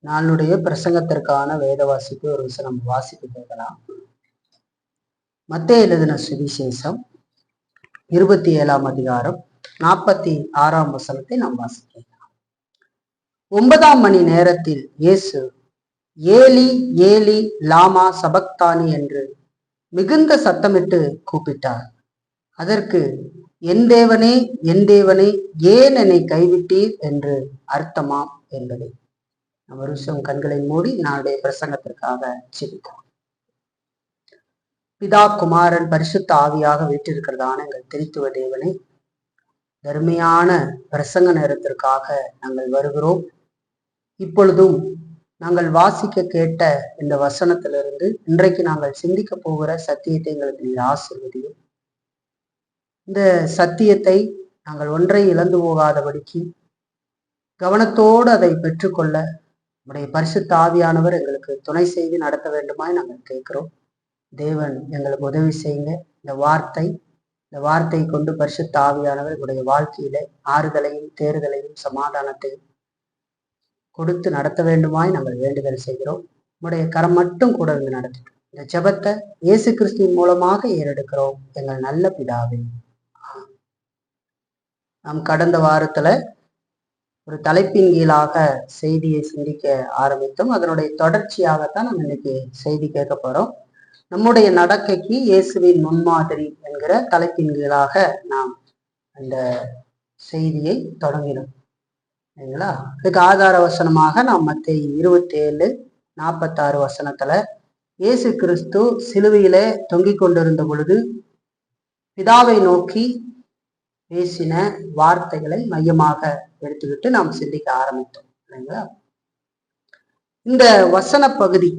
நாளுடைய பிரசங்கத்திற்கான வேத வாசிப்பு ஒரு வசனம் வாசிப்பு கேட்கலாம். மத்தேயு எழுதின சுவிசேஷம் 27ஆம் அதிகாரம் 46ஆம் வசனத்தை நாம் வாசிக்கலாம். 9ஆம் மணி நேரத்தில் இயேசு ஏலி ஏலி லாமா சபக்தானி என்று மிகுந்த சத்தமிட்டு கூப்பிட்டார். அதற்கு என் தேவனே ஏன் என்னை கைவிட்டீர் என்று அர்த்தமாம் என்பதை நம்ம வருஷம் கண்களை மூடி நாளுடைய பிரசங்கத்திற்காக ஜெபிக்கிறோம். பிதா குமாரன் பரிசுத்த ஆவியாக வீற்றிருக்கிறதான எங்கள் திருத்துவ தேவனை, தர்மையான பிரசங்க நேரத்திற்காக நாங்கள் வருகிறோம். இப்பொழுதும் நாங்கள் வாசிக்க கேட்ட இந்த வசனத்திலிருந்து இன்றைக்கு நாங்கள் சிந்திக்க போகிற சத்தியத்தை எங்களுக்கு நீர் ஆசீர்வதியும். இந்த சத்தியத்தை நாங்கள் ஒன்றை இழந்து போகாதபடிக்கு கவனத்தோடு அதை பெற்றுக்கொள்ள நம்முடைய பரிசுத்த ஆவியானவர் எங்களுக்கு துணை செய்து நடத்த வேண்டுமாய் நாங்கள் கேட்கிறோம். தேவன் எங்களுக்கு உதவி செய்யுங்க. இந்த வார்த்தை கொண்டு பரிசுத்த ஆவியானவர் எங்களுடைய வாழ்க்கையில ஆறுதலையும் தேறுதலையும் சமாதானத்தையும் கொடுத்து நடத்த வேண்டுமாய் நாங்கள் வேண்டுதல் செய்கிறோம். நம்முடைய கரம் மட்டும் கூட இருந்து நடத்திட்டோம். இந்த ஜெபத்தை இயேசு கிறிஸ்துவின் மூலமாக ஏறெடுக்கிறோம் எங்கள் நல்ல பிதாவே. நாம் கடந்த வாரத்துல ஒரு தலைப்பின் கீழாக செய்தியை சிந்திக்க ஆரம்பித்தோம். அதனுடைய தொடர்ச்சியாகத்தான் நம்ம இன்னைக்கு செய்தி கேட்க போறோம். நம்முடைய நடக்கைக்கு இயேசுவின் முன்மாதிரி என்கிற தலைப்பின் கீழாக நாம் அந்த செய்தியை தொடங்கினோம். சரிங்களா? அதுக்கு ஆதார வசனமாக நாம் மத்தேயு 27:46 வசனத்துல இயேசு கிறிஸ்து சிலுவையிலே தொங்கிக் கொண்டிருந்த பொழுது பிதாவை நோக்கி பேசின வார்த்தைகளை மையமாக எடுத்துக்கிட்டு நாம் சிந்திக்க ஆரம்பித்தோம். இல்லைங்களா? இந்த வசன பகுதி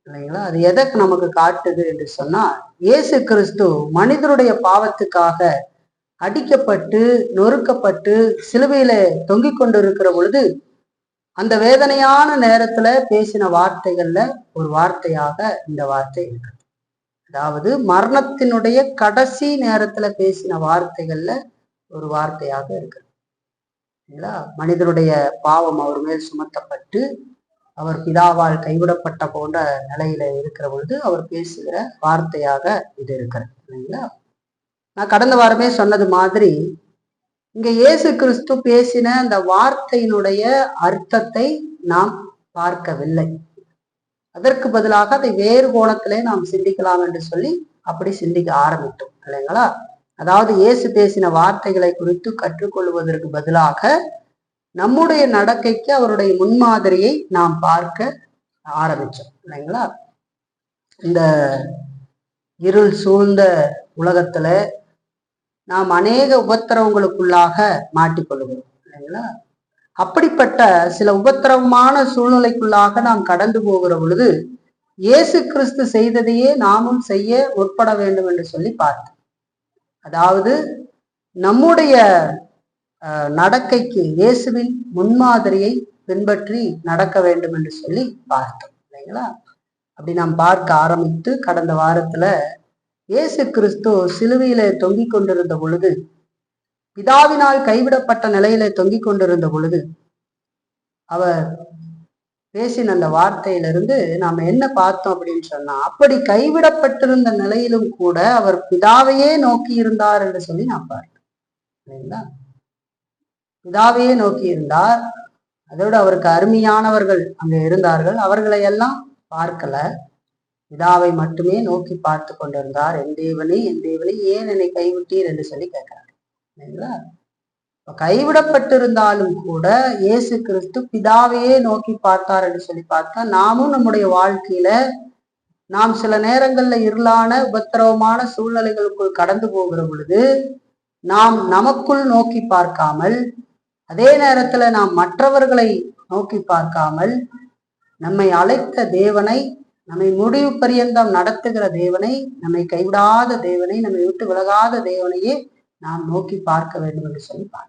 இல்லைங்களா, அது எதற்கு நமக்கு காட்டுது என்று சொன்னா, இயேசு கிறிஸ்து மனிதருடைய பாவத்துக்காக அடிக்கப்பட்டு நொறுக்கப்பட்டு சிலுவையில தொங்கிக் கொண்டிருக்கிற பொழுது அந்த வேதனையான நேரத்துல பேசின வார்த்தைகள்ல ஒரு வார்த்தையாக இந்த வார்த்தை இருக்கு. அதாவது மரணத்தினுடைய கடைசி நேரத்துல பேசின வார்த்தைகள்ல ஒரு வார்த்தையாக இருக்கு. மனிதனுடைய பாவம் அவர் மேல் சுமத்தப்பட்டு அவர் பிதாவால் கைவிடப்பட்ட போன்ற நிலையில இருக்கிற பொழுது அவர் பேசுகிற வார்த்தையாக இது இருக்கிறது. இல்லைங்களா? நான் கடந்த வாரமே சொன்னது மாதிரி இங்க இயேசு கிறிஸ்து பேசின அந்த வார்த்தையினுடைய அர்த்தத்தை நாம் பார்க்கவில்லை. அதற்கு பதிலாக அதை வேறு கோணத்திலே நாம் சிந்திக்கலாம் என்று சொல்லி அப்படி சிந்திக்க ஆரம்பித்தோம். இல்லைங்களா? அதாவது இயேசு பேசின வார்த்தைகளை குறித்து கற்றுக்கொள்வதற்கு பதிலாக நம்முடைய நடக்கைக்கு அவருடைய முன்மாதிரியை நாம் பார்க்க ஆரம்பிச்சோம். இல்லைங்களா? இந்த இருள் சூழ்ந்த உலகத்துல நாம் அநேக உபத்திரவங்களுக்குள்ளாக மாட்டிக்கொள்கிறோம். இல்லைங்களா? அப்படிப்பட்ட சில உபத்திரவமான சூழ்நிலைக்குள்ளாக நாம் கடந்து போகிற பொழுது இயேசு கிறிஸ்து செய்ததையே நாமும் செய்ய முற்பட வேண்டும் என்று சொல்லி பார்த்தோம். அதாவது நம்முடைய நடக்கைக்கு இயேசுவின் முன்மாதிரியை பின்பற்றி நடக்க வேண்டும் என்று சொல்லி பார்த்தோம். இல்லைங்களா? அப்படி நாம் பார்க்க ஆரம்பித்து கடந்த வாரத்துல இயேசு கிறிஸ்து சிலுவையில தொங்கிக் கொண்டிருந்த பொழுது, பிதாவினால் கைவிடப்பட்ட நிலையில தொங்கிக் கொண்டிருந்த பொழுது அவர் பேசின அந்த வார்த்தையிலிருந்து நாம என்ன பார்த்தோம் அப்படின்னு சொன்னா, அப்படி கைவிடப்பட்டிருந்த நிலையிலும் கூட அவர் பிதாவையே நோக்கி இருந்தார் என்று சொல்லி நான் பார்த்தேன். இல்லைங்களா? பிதாவையே நோக்கி இருந்தார். அதோடு அவருக்கு அருமையானவர்கள் அங்க இருந்தார்கள். அவர்களை எல்லாம் பார்க்கல, பிதாவை மட்டுமே நோக்கி பார்த்து கொண்டிருந்தார். என் தேவனே ஏன் என்னை கைவிட்டீர் என்று சொல்லி கேட்கிறார். இல்லைங்களா? கைவிடப்பட்டிருந்தாலும் கூட இயேசு கிறிஸ்து பிதாவையே நோக்கி பார்த்தார் என்று சொல்லி பார்த்தா, நாமும் நம்முடைய வாழ்க்கையில நாம் சில நேரங்கள்ல இருளான உபத்திரவமான சூழ்நிலைகளுக்குள் கடந்து போகிற பொழுது நாம் நமக்குள் நோக்கி பார்க்காமல், அதே நேரத்துல நாம் மற்றவர்களை நோக்கி பார்க்காமல், நம்மை அழைத்த தேவனை, நம்மை முடிவு பரியந்தம் நடத்துகிற தேவனை, நம்மை கைவிடாத தேவனை, நம்மை விட்டு விலகாத தேவனையே நாம் நோக்கி பார்க்க வேண்டும் என்று சொல்லி பார்த்தோம்.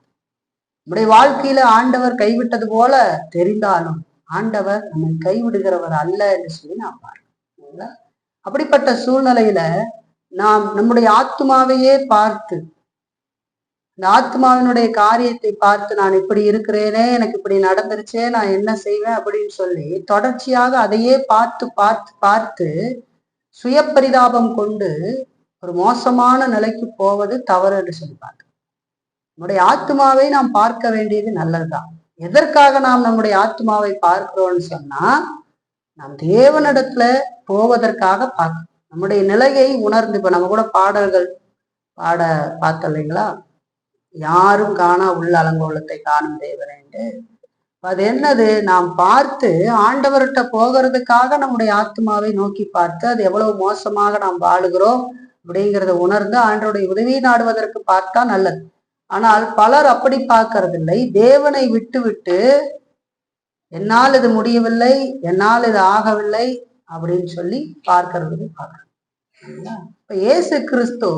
நம்முடைய வாழ்க்கையில ஆண்டவர் கைவிட்டது போல தெரிந்தாலும் ஆண்டவர் நம்மை கைவிடுகிறவர் அல்ல என்று சொல்லி நாம் பார்க்கிறோம். அப்படிப்பட்ட சூழ்நிலையில நாம் நம்முடைய ஆத்மாவையே பார்த்து இந்த ஆத்மாவினுடைய காரியத்தை பார்த்து நான் இப்படி இருக்கிறேனே, எனக்கு இப்படி நடந்துருச்சே, நான் என்ன செய்வேன் அப்படின்னு சொல்லி தொடர்ச்சியாக அதையே பார்த்து பார்த்து பார்த்து சுய பரிதாபம் கொண்டு ஒரு மோசமான நிலைக்கு போவது தவறு என்று சொல்லிப்பாங்க. நம்முடைய ஆத்மாவை நாம் பார்க்க வேண்டியது நல்லதுதான். எதற்காக நாம் நம்முடைய ஆத்மாவை பார்க்கிறோம்னு சொன்னா, நாம் தேவனிடத்துல போவதற்காக பார்க்கணும். நம்முடைய நிலையை உணர்ந்து, இப்ப நம்ம கூட பாடல்கள் பாட பார்த்த இல்லைங்களா, யாரும் காணா உள்ள அலங்கோலத்தை காணும் தேவனேண்டு. அது என்னது, நாம் பார்த்து ஆண்டவர்கிட்ட போகிறதுக்காக நம்முடைய ஆத்மாவை நோக்கி பார்த்து அது எவ்வளவு மோசமாக நாம் வாழுகிறோம் அப்படிங்கிறத உணர்ந்து ஆண்டவருடைய உதவி நாடுவதற்கு பார்த்தா நல்லது. ஆனால் பலர் அப்படி பார்க்கறதில்லை. தேவனை விட்டு விட்டு என்னால் இது முடியவில்லை, என்னால் இது ஆகவில்லை அப்படின்னு சொல்லி பார்க்கறதுக்கு பார்க்கறோம். இப்ப இயேசு கிறிஸ்து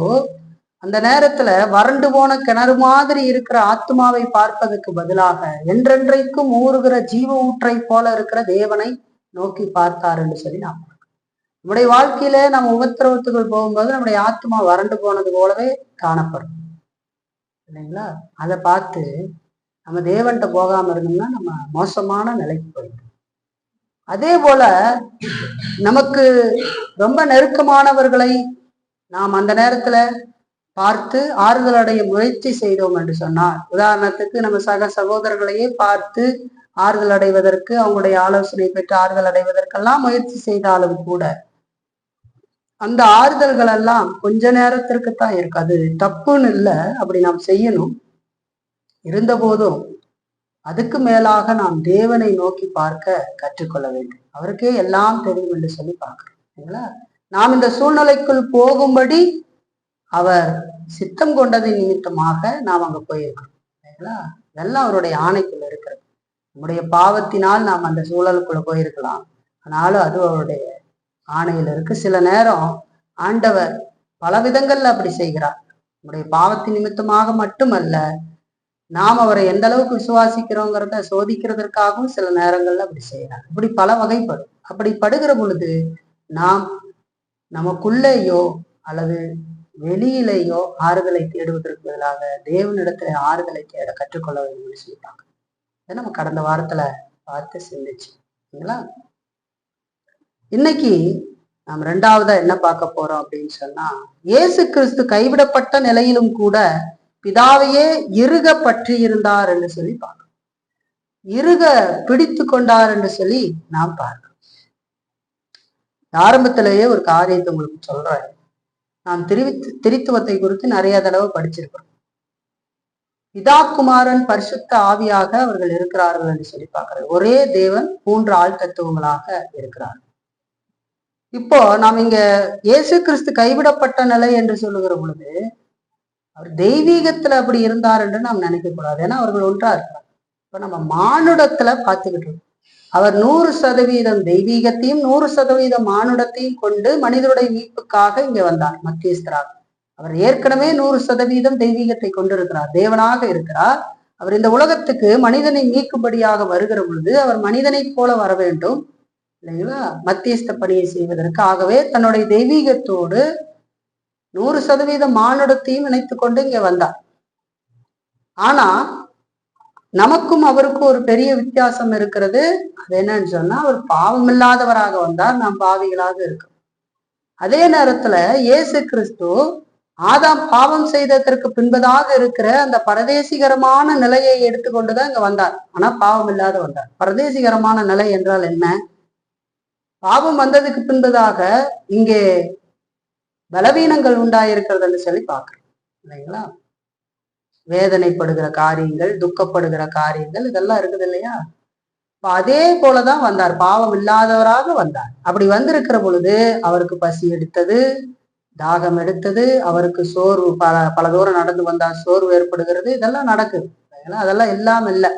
அந்த நேரத்துல வறண்டு போன கிணறு மாதிரி இருக்கிற ஆத்மாவை பார்ப்பதற்கு பதிலாக என்றென்றைக்கும் ஊறுகிற ஜீவ ஊற்றை போல இருக்கிற தேவனை நோக்கி பார்த்தார் என்று சொல்லி நாம் நம்முடைய வாழ்க்கையில நம்ம உபத்திரவத்துக்குள் போகும்போது நம்முடைய ஆத்மா வறண்டு போனது போலவே காணப்படும் இல்லைங்களா. அதை பார்த்து நம்ம தேவன்கிட்ட போகாம இருந்தோம்னா நம்ம மோசமான நிலைக்கு போயிடும். அதே போல நமக்கு ரொம்ப நெருக்கமானவர்களை நாம் அந்த நேரத்துல பார்த்து ஆறுதல் அடைய முயற்சி செய்தோம் என்று சொன்னால், உதாரணத்துக்கு நம்ம சக சகோதரர்களையே பார்த்து ஆறுதல் அடைவதற்கு, அவங்களுடைய ஆலோசனை பெற்று ஆறுதல் அடைவதற்கெல்லாம் முயற்சி செய்தாலும் கூட அந்த ஆறுதல்கள் எல்லாம் கொஞ்ச நேரத்திற்கு தான் இருக்கு. அது தப்புன்னு இல்லை, அப்படி நாம் செய்யணும். இருந்த போதும் அதுக்கு மேலாக நாம் தேவனை நோக்கி பார்க்க கற்றுக்கொள்ள வேண்டும். அவருக்கே எல்லாம் தெரியும் என்று சொல்லி பார்க்கிறோம். நாம் இந்த சூழ்நிலைக்குள் போகும்படி அவர் சித்தம் கொண்டதின் நிமித்தமாக நாம் அங்க போயிருக்கோம் இல்லைங்களா. இதெல்லாம் அவருடைய ஆணைக்குள்ள இருக்கிறது. நம்முடைய பாவத்தினால் நாம் அந்த சூழலுக்குள்ள போயிருக்கலாம், ஆனாலும் அது அவருடைய ஆணையில் இருக்கு. சில நேரம் ஆண்டவர் பல விதங்கள்ல அப்படி செய்கிறார். நம்முடைய பாவத்தின் நிமித்தமாக மட்டுமல்ல, நாம் அவரை எந்த அளவுக்கு விசுவாசிக்கிறோங்கிறத சோதிக்கிறதற்காகவும் சில நேரங்கள்ல அப்படி செய்கிறார். இப்படி பல வகைப்படும். அப்படி படுகிற பொழுது நாம் நமக்குள்ளேயோ அல்லது வெளியிலேயோ ஆறுதலை தேடுவதற்கு பதிலாக தேவனிடத்துல ஆறுதலை தேட கற்றுக்கொள்ள வேண்டும் சொல்லிட்டாங்க. இதை நம்ம கடந்த வாரத்துல பார்த்து சிந்திச்சுங்களா. இன்னைக்கு நாம் ரெண்டாவதா என்ன பார்க்க போறோம் அப்படின்னு சொன்னா, இயேசு கிறிஸ்து கைவிடப்பட்ட நிலையிலும் கூட பிதாவையே இறுக பற்றி இருந்தார் என்று சொல்லி பார்க்கணும். இறுக பிடித்து கொண்டார் என்று சொல்லி நாம் பார்க்கணும். ஆரம்பத்திலேயே ஒரு காரியத்தை உங்களுக்கு சொல்றேன். நாம் திரித்துவத்தை குறித்து நிறைய தடவை படிச்சிருக்கிறோம். பிதா குமாரன் பரிசுத்த ஆவியாக அவர்கள் இருக்கிறார்கள் என்று சொல்லி பார்க்கிறோம். ஒரே தேவன் 3 ஆள் தத்துவங்களாக இருக்கிறார். இப்போ நாம் இங்க இயேசு கிறிஸ்து கைவிடப்பட்ட நிலை என்று சொல்லுகிற பொழுது அவர் தெய்வீகத்துல அப்படி இருந்தார் என்று நாம் நினைக்க கூடாது. ஏன்னா அவர்கள் ஒன்றா இருக்கிறார். இப்ப நம்ம மானுடத்துல பார்த்துக்கிட்டு இருக்கோம். அவர் 100% தெய்வீகத்தையும் 100% மானுடத்தையும் கொண்டு மனிதனுடைய மீட்புக்காக இங்க வந்தார் மத்தியஸ்தராக. அவர் ஏற்கனவே 100% தெய்வீகத்தை கொண்டிருக்கிறார், தேவனாக இருக்கிறார். அவர் இந்த உலகத்துக்கு மனிதனை மீட்கும்படியாக வருகிற பொழுது அவர் மனிதனைப் போல வர வேண்டும் இல்லைங்களா, மத்தியஸ்த பணியை செய்வதற்கு. ஆகவே தன்னுடைய தெய்வீகத்தோடு 100% மானுடத்தையும் இணைத்து கொண்டு இங்க வந்தார். ஆனா நமக்கும் அவருக்கும் ஒரு பெரிய வித்தியாசம் இருக்கிறது. அது என்னன்னு சொன்னா, அவர் பாவம் இல்லாதவராக வந்தார், நாம் பாவிகளாக இருக்கிறோம். அதே நேரத்துல இயேசு கிறிஸ்து ஆதாம் பாவம் செய்ததற்கு பின்பதாக இருக்கிற அந்த பரதேசிகரமான நிலையை எடுத்துக்கொண்டுதான் இங்க வந்தார். ஆனா பாவம் இல்லாத வந்தார். பரதேசிகரமான நிலை என்றால் என்ன? பாவம் வந்ததுக்கு பின்பதாக இங்கே பலவீனங்கள் உண்டாயிருக்கிறதுன்னு சொல்லி பார்க்கிறோம் இல்லைங்களா. வேதனைப்படுகிற காரியங்கள், துக்கப்படுகிற காரியங்கள், இதெல்லாம் இருக்குது இல்லையா. அதே போலதான் வந்தார், பாவம் இல்லாதவராக வந்தார். அப்படி வந்திருக்கிற பொழுது அவருக்கு பசி எடுத்தது, தாகம் எடுத்தது, அவருக்கு சோர்வு, பல தூரம் நடந்து வந்தால் சோர்வு ஏற்படுகிறது. இதெல்லாம் நடக்குது. அதெல்லாம் எல்லாம் இல்லை.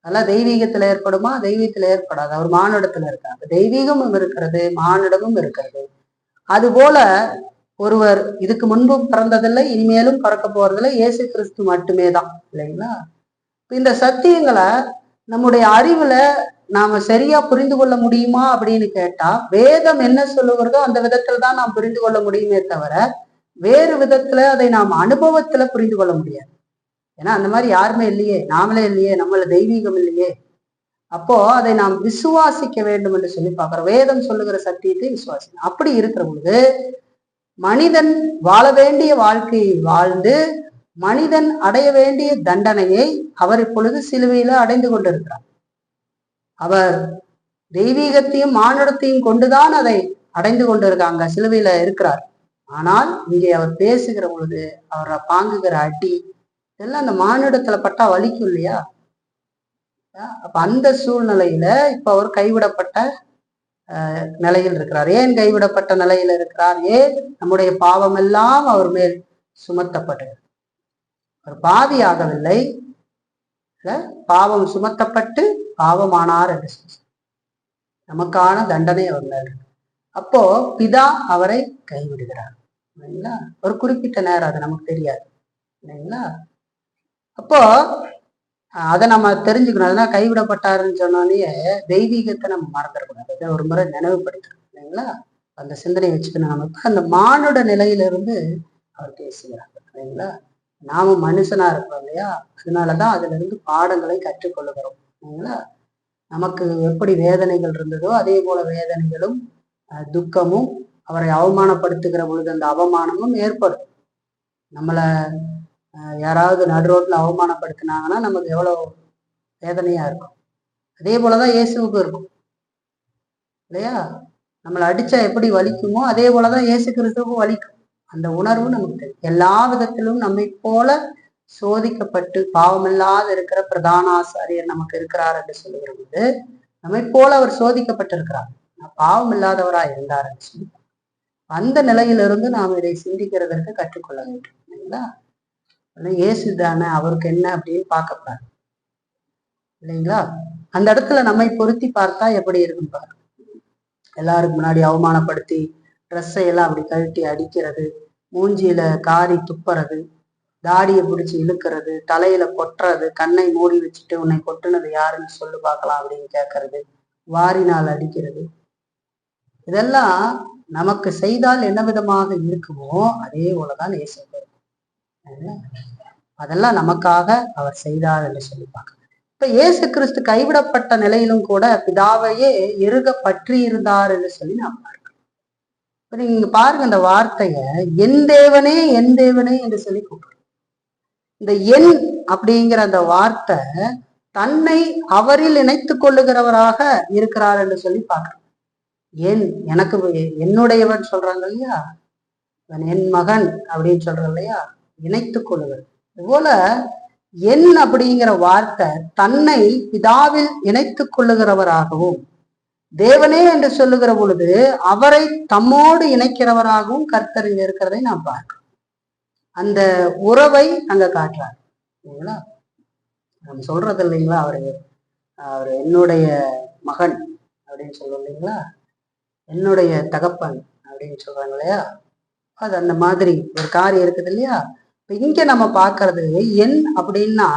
அதெல்லாம் தெய்வீகத்துல ஏற்படுமா? தெய்வீகத்துல ஏற்படாது. அவர் மானுடத்துல இருக்காங்க. தெய்வீகமும் இருக்கிறது, மானுடமும் இருக்கிறது. அது போல ஒருவர் இதுக்கு முன்பும் பிறந்ததில்லை, இனிமேலும் பிறக்க போறதில்லை, இயேசு கிறிஸ்து மட்டுமே தான் இல்லைங்களா. இந்த சத்தியங்களை நம்முடைய அறிவுல நாம சரியா புரிந்து கொள்ள முடியுமா அப்படின்னு கேட்டா, வேதம் என்ன சொல்லுகிறதோ அந்த விதத்துல தான் நாம் புரிந்து கொள்ள முடியுமே தவிர வேறு விதத்துல அதை நாம் அனுபவத்துல புரிந்து கொள்ள முடியாது. ஏன்னா அந்த மாதிரி யாருமே இல்லையே, நாமளே இல்லையே, நம்மள தெய்வீகம் இல்லையே. அப்போ அதை நாம் விசுவாசிக்க வேண்டும் என்று சொல்லி பார்க்கிறோம். வேதம் சொல்லுகிற சத்தியத்தை விசுவாசிக்கணும். அப்படி இருக்கிற பொழுது மனிதன் வாழ வேண்டிய வாழ்க்கையை வாழ்ந்து மனிதன் அடைய வேண்டிய தண்டனையை அவர் இப்பொழுது சிலுவையில அடைந்து கொண்டிருக்கிறார். அவர் தெய்வீகத்தையும் மானுடத்தையும் கொண்டுதான் அதை அடைந்து கொண்டிருக்காங்க, சிலுவையில இருக்கிறார். ஆனால் இங்கே அவர் பேசுகிற பொழுது அவரை பாங்குகிற அடி இதெல்லாம் அந்த மானுடத்துல பட்டா வலிக்கும் இல்லையா? அப்ப அந்த சூழ்நிலையில இப்ப அவர் கைவிடப்பட்ட நிலையில் இருக்கிறார். ஏன் கைவிடப்பட்ட நிலையில இருக்கிறார்? ஏன் நம்முடைய பாவம் எல்லாம் அவர் மேல் சுமத்தப்பட்டது. அவர் பாவியாகவில்லை, பாவம் சுமத்தப்பட்டு பாவமானார் என்று சொல்லி நமக்கான தண்டனை அவர் மேல். அப்போ பிதா அவரை கைவிடுகிறார் இல்லைங்களா? ஒரு குறிப்பிட்ட நேரம், அது நமக்கு தெரியாது இல்லைங்களா? அப்போ அதை நம்ம தெரிஞ்சுக்கணும். அதனால கைவிடப்பட்டாருன்னு சொன்னோடனே தெய்வீகத்தை நம்ம மறந்துடக்கூடாது. ஒரு முறை நினைவுபடுத்தணும் இல்லைங்களா? அந்த சிந்தனையை வச்சுக்கணும். நமக்கு அந்த மானுட நிலையிலிருந்து அவர் பேசுகிறார் இல்லைங்களா? நாம மனுஷனா இருக்கிறோம் இல்லையா? அதனாலதான் அதுல இருந்து பாடங்களை கற்றுக்கொள்ளுகிறோம் இல்லைங்களா? நமக்கு எப்படி வேதனைகள் இருந்ததோ அதே போல வேதனைகளும் துக்கமும் அவரை அவமானப்படுத்துகிற பொழுது அந்த அவமானமும் ஏற்படும். நம்மளை யாராவது நடு ரோட்ல அவமானப்படுத்தினாங்கன்னா நமக்கு எவ்வளவு வேதனையா இருக்கும். அதே போலதான் இயேசுவுக்கு இருக்கும் இல்லையா? நம்மளை அடிச்சா எப்படி வலிக்குமோ அதே போலதான் இயேசு கிறிஸ்துவுக்கும் வலிக்கும். அந்த உணர்வு நமக்கு தெரியும். எல்லா விதத்திலும் நம்மை போல சோதிக்கப்பட்டு பாவமில்லாத இருக்கிற பிரதான ஆசாரியர் நமக்கு இருக்கிறார் என்று சொல்லுகிற போது நம்மை போல அவர் சோதிக்கப்பட்டிருக்கிறார், பாவம் இல்லாதவரா இருந்தார் என்று சொல்லி அந்த நிலையிலிருந்து நாம் இதை சிந்திக்கிறதற்கு கற்றுக்கொள்ள வேண்டும் இல்லைங்களா? இயேசு தானே, அவருக்கு என்ன அப்படின்னு பார்க்கப்படாது இல்லைங்களா? அந்த இடத்துல நம்மை பொருத்தி பார்த்தா எப்படி இருக்கும் பாரு. எல்லாருக்கு முன்னாடி அவமானப்படுத்தி ட்ரெஸ்ஸை எல்லாம் அப்படி கழட்டி அடிக்கிறது, மூஞ்சியில காரி துப்புறது, தாடியை பிடிச்சி இழுக்கிறது, தலையில கொட்டுறது, கண்ணை மூடி வச்சுட்டு உன்னை கொட்டுனது யாருன்னு சொல்லு பார்க்கலாம் அப்படின்னு கேட்கறது, வாரினால் அடிக்கிறது, இதெல்லாம் நமக்கு செய்தால் என்ன விதமாக இருக்குமோ அதே போலதான் இயேசு. அதெல்லாம் நமக்காக அவர் செய்தார் என்று சொல்லி பார்க்க. இப்ப இயேசு கிறிஸ்து கைவிடப்பட்ட நிலையிலும் கூட பிதாவையே இறுக பற்றி இருந்தார் என்று சொல்லி நாம் பார்க்கிறோம். இப்ப நீங்க பாருங்க, இந்த வார்த்தைய என் தேவனே என் தேவனே என்று சொல்லி கூப்பிடுறோம். இந்த என் அப்படிங்கிற அந்த வார்த்தை தன்னை அவரில் இணைத்துக் கொள்ளுகிறவராக இருக்கிறார் என்று சொல்லி பார்க்கிறோம். என் எனக்கு என்னுடையவன் சொல்றாங்க இல்லையா, என் மகன் அப்படின்னு சொல்றோம் இல்லையா, இணைத்துக் கொள்ளுகிறது. இதுபோல என் அப்படிங்கிற வார்த்தை தன்னை பிதாவில் இணைத்துக் கொள்ளுகிறவராகவும் தேவனே என்று சொல்லுகிற பொழுது அவரை தம்மோடு இணைக்கிறவராகவும் கர்த்தர் இருக்கிறதை நாம் பார்க்கிறோம். அந்த உறவை அங்க காட்டுறாரு இல்லைங்களா? நம்ம சொல்றது இல்லைங்களா, அவர் என்னுடைய மகன் அப்படின்னு சொல்லுவோம் இல்லைங்களா, என்னுடைய தகப்பன் அப்படின்னு சொல்றாங்க இல்லையா? அது அந்த மாதிரி ஒரு காரியம் இருக்குது இல்லையா? இப்ப இங்க நம்ம பார்க்கறது என் அப்படின்னா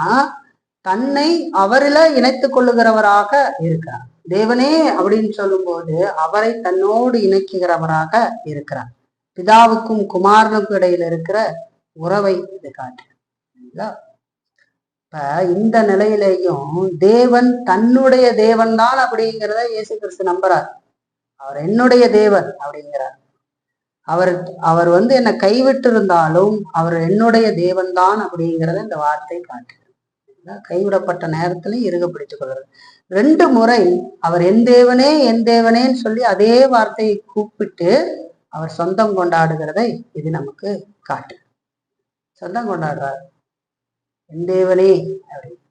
தன்னை அவரில இணைத்துக் கொள்ளுகிறவராக இருக்கிறார். தேவனே அப்படின்னு சொல்லும் போது அவரை தன்னோடு இணைக்குகிறவராக இருக்கிறார். பிதாவுக்கும் குமாரனுக்கும் இடையில இருக்கிற உறவை இது காட்டுங்களா? இப்ப இந்த நிலையிலேயும் தேவன் தன்னுடைய தேவன் தான் அப்படிங்கிறத இயேசு கிறிஸ்து நம்புறார். அவர் என்னுடைய தேவன் அப்படிங்கிறார். அவர் என்னை கைவிட்டு இருந்தாலும் அவர் என்னுடைய தேவன் தான் அப்படிங்கிறத இந்த வார்த்தை காட்டுது. கைவிடப்பட்ட நேரத்திலையும் இறுக பிடித்துக் கொள்றது. 2 முறை அவர் என் தேவனேன்னு சொல்லி அதே வார்த்தையை கூப்பிட்டு அவர் சொந்தம் கொண்டாடுகிறதை இது நமக்கு காட்டு. சொந்தம் கொண்டாடுறார் என் தேவனே அப்படின்னு.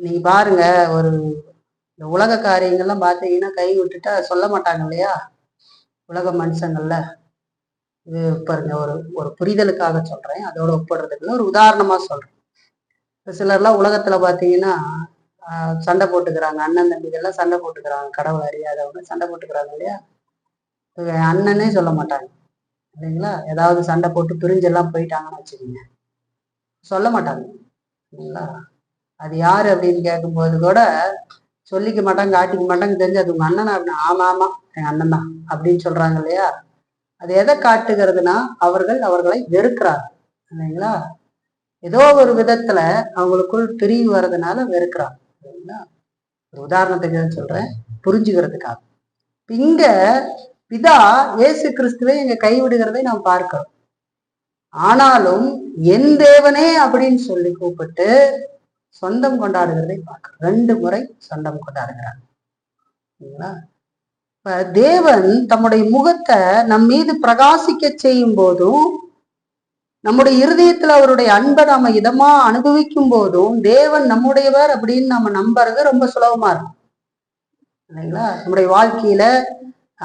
நீங்க பாருங்க, ஒரு இந்த உலக காரியங்கள்லாம் பார்த்தீங்கன்னா கை விட்டுட்டா சொல்ல மாட்டாங்க இல்லையா? உலக மனுஷங்கள்ல இது பாருங்க, ஒரு புரிதலுக்காக சொல்றேன், அதோட ஒப்பிடுறதுக்கு ஒரு உதாரணமா சொல்றேன். சிலர்லாம் உலகத்துல பாத்தீங்கன்னா சண்டை போட்டுக்கிறாங்க, அண்ணன் தம்பிகள்லாம் சண்டை போட்டுக்கிறாங்க, கடவுள் அறியாதவங்க சண்டை போட்டுக்கிறாங்க இல்லையா? அண்ணனே சொல்ல மாட்டாங்க இல்லைங்களா? ஏதாவது சண்டை போட்டு பிரிஞ்செல்லாம் போயிட்டாங்கன்னு வச்சுக்கோங்க, சொல்ல மாட்டாங்க இல்லைங்களா? அது யாரு அப்படின்னு கேட்கும்போது கூட சொல்லிக்க மாட்டாங்க, காட்டிக்க மாட்டாங்க. தெரிஞ்சு அது உங்க அண்ணனா அப்படின்னா ஆமா ஆமா எங்க அண்ணன் தான் அப்படின்னு சொல்றாங்க இல்லையா? அது எதை காட்டுகிறதுனா அவர்களை வெறுக்கிறாங்க இல்லைங்களா? ஏதோ ஒரு விதத்துல அவங்களுக்குள் பிரிவு வர்றதுனால வெறுக்கிறாங்க. ஒரு உதாரணத்துக்கு சொல்றேன் புரிஞ்சுக்கிறதுக்காக. இங்க பிதா இயேசு கிறிஸ்துவை இங்க கைவிடுகிறதை நாம் பார்க்கிறோம். ஆனாலும் என் தேவனே அப்படின்னு சொல்லி கூப்பிட்டு சொந்தம் கொண்டாடுகிறதை பார்க்கிறோம். 2 முறை சொந்தம் கொண்டாடுகிறார். இப்ப தேவன் தம்முடைய முகத்தை நம் மீது பிரகாசிக்க செய்யும் போதும், நம்முடைய இருதயத்துல அவருடைய அன்பை நாம இதமா அனுபவிக்கும் போதும் தேவன் நம்முடையவர் அப்படின்னு நம்ம நம்புறது ரொம்ப சுலபமா இருக்கும் இல்லைங்களா? நம்முடைய வாழ்க்கையில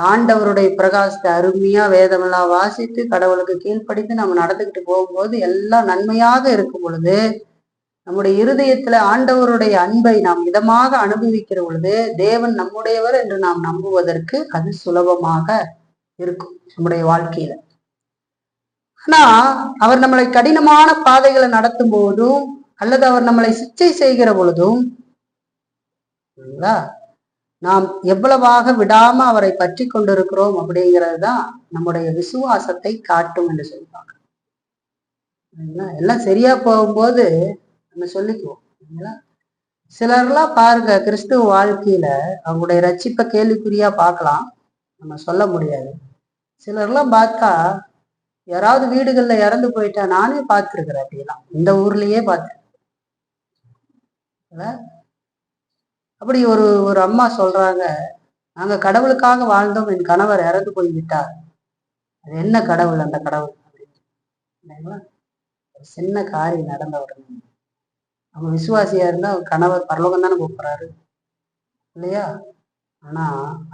ஆண்டவருடைய பிரகாசத்தை அருமையா வேதமெல்லாம் வாசித்து கடவுளுக்கு கீழ்ப்படித்து நம்ம நடந்துக்கிட்டு போகும்போது எல்லாம் நன்மையாக இருக்கும் பொழுது, நம்முடைய இருதயத்துல ஆண்டவருடைய அன்பை நாம் இதமாக அனுபவிக்கிற பொழுது தேவன் நம்முடையவர் என்று நாம் நம்புவதற்கு அது சுலபமாக இருக்கும் நம்முடைய வாழ்க்கையில. ஆனா அவர் நம்மளை கடினமான பாதைகளை நடத்தும் போதும் அல்லது அவர் நம்மளை சிச்சை செய்கிற பொழுதும் நாம் எவ்வளவாக விடாம அவரை பற்றி கொண்டிருக்கிறோம் அப்படிங்கிறது தான் நம்முடைய விசுவாசத்தை காட்டும் என்று சொல்லுவாங்க. எல்லாம் சரியா போகும்போது நம்ம சொல்லிக்குவோம். சிலர்லாம் பாருங்க, கிறிஸ்துவ வாழ்க்கையில அவங்களுடைய ரட்சிப்பை கேள்விக்குறியா பார்க்கலாம், நம்ம சொல்ல முடியாது. சிலர்லாம் பார்த்தா யாராவது வீடுகள்ல இறந்து போயிட்டா நானே பார்த்துருக்கிறேன். அப்படிலாம் இந்த ஊர்லயே பார்த்தேன். அப்படி ஒரு ஒரு அம்மா சொல்றாங்க, நாங்க கடவுளுக்காக வாழ்ந்தோம், என் கணவர் இறந்து போய் விட்டார். அது என்ன கடவுள் அந்த கடவுள் அப்படின்னு. ஒரு சின்ன காரியம் நடந்த உடனே அவங்க விசுவாசியா இருந்தா கணவர் பரலோகம் தானே கூப்பிடுறாரு இல்லையா? ஆனா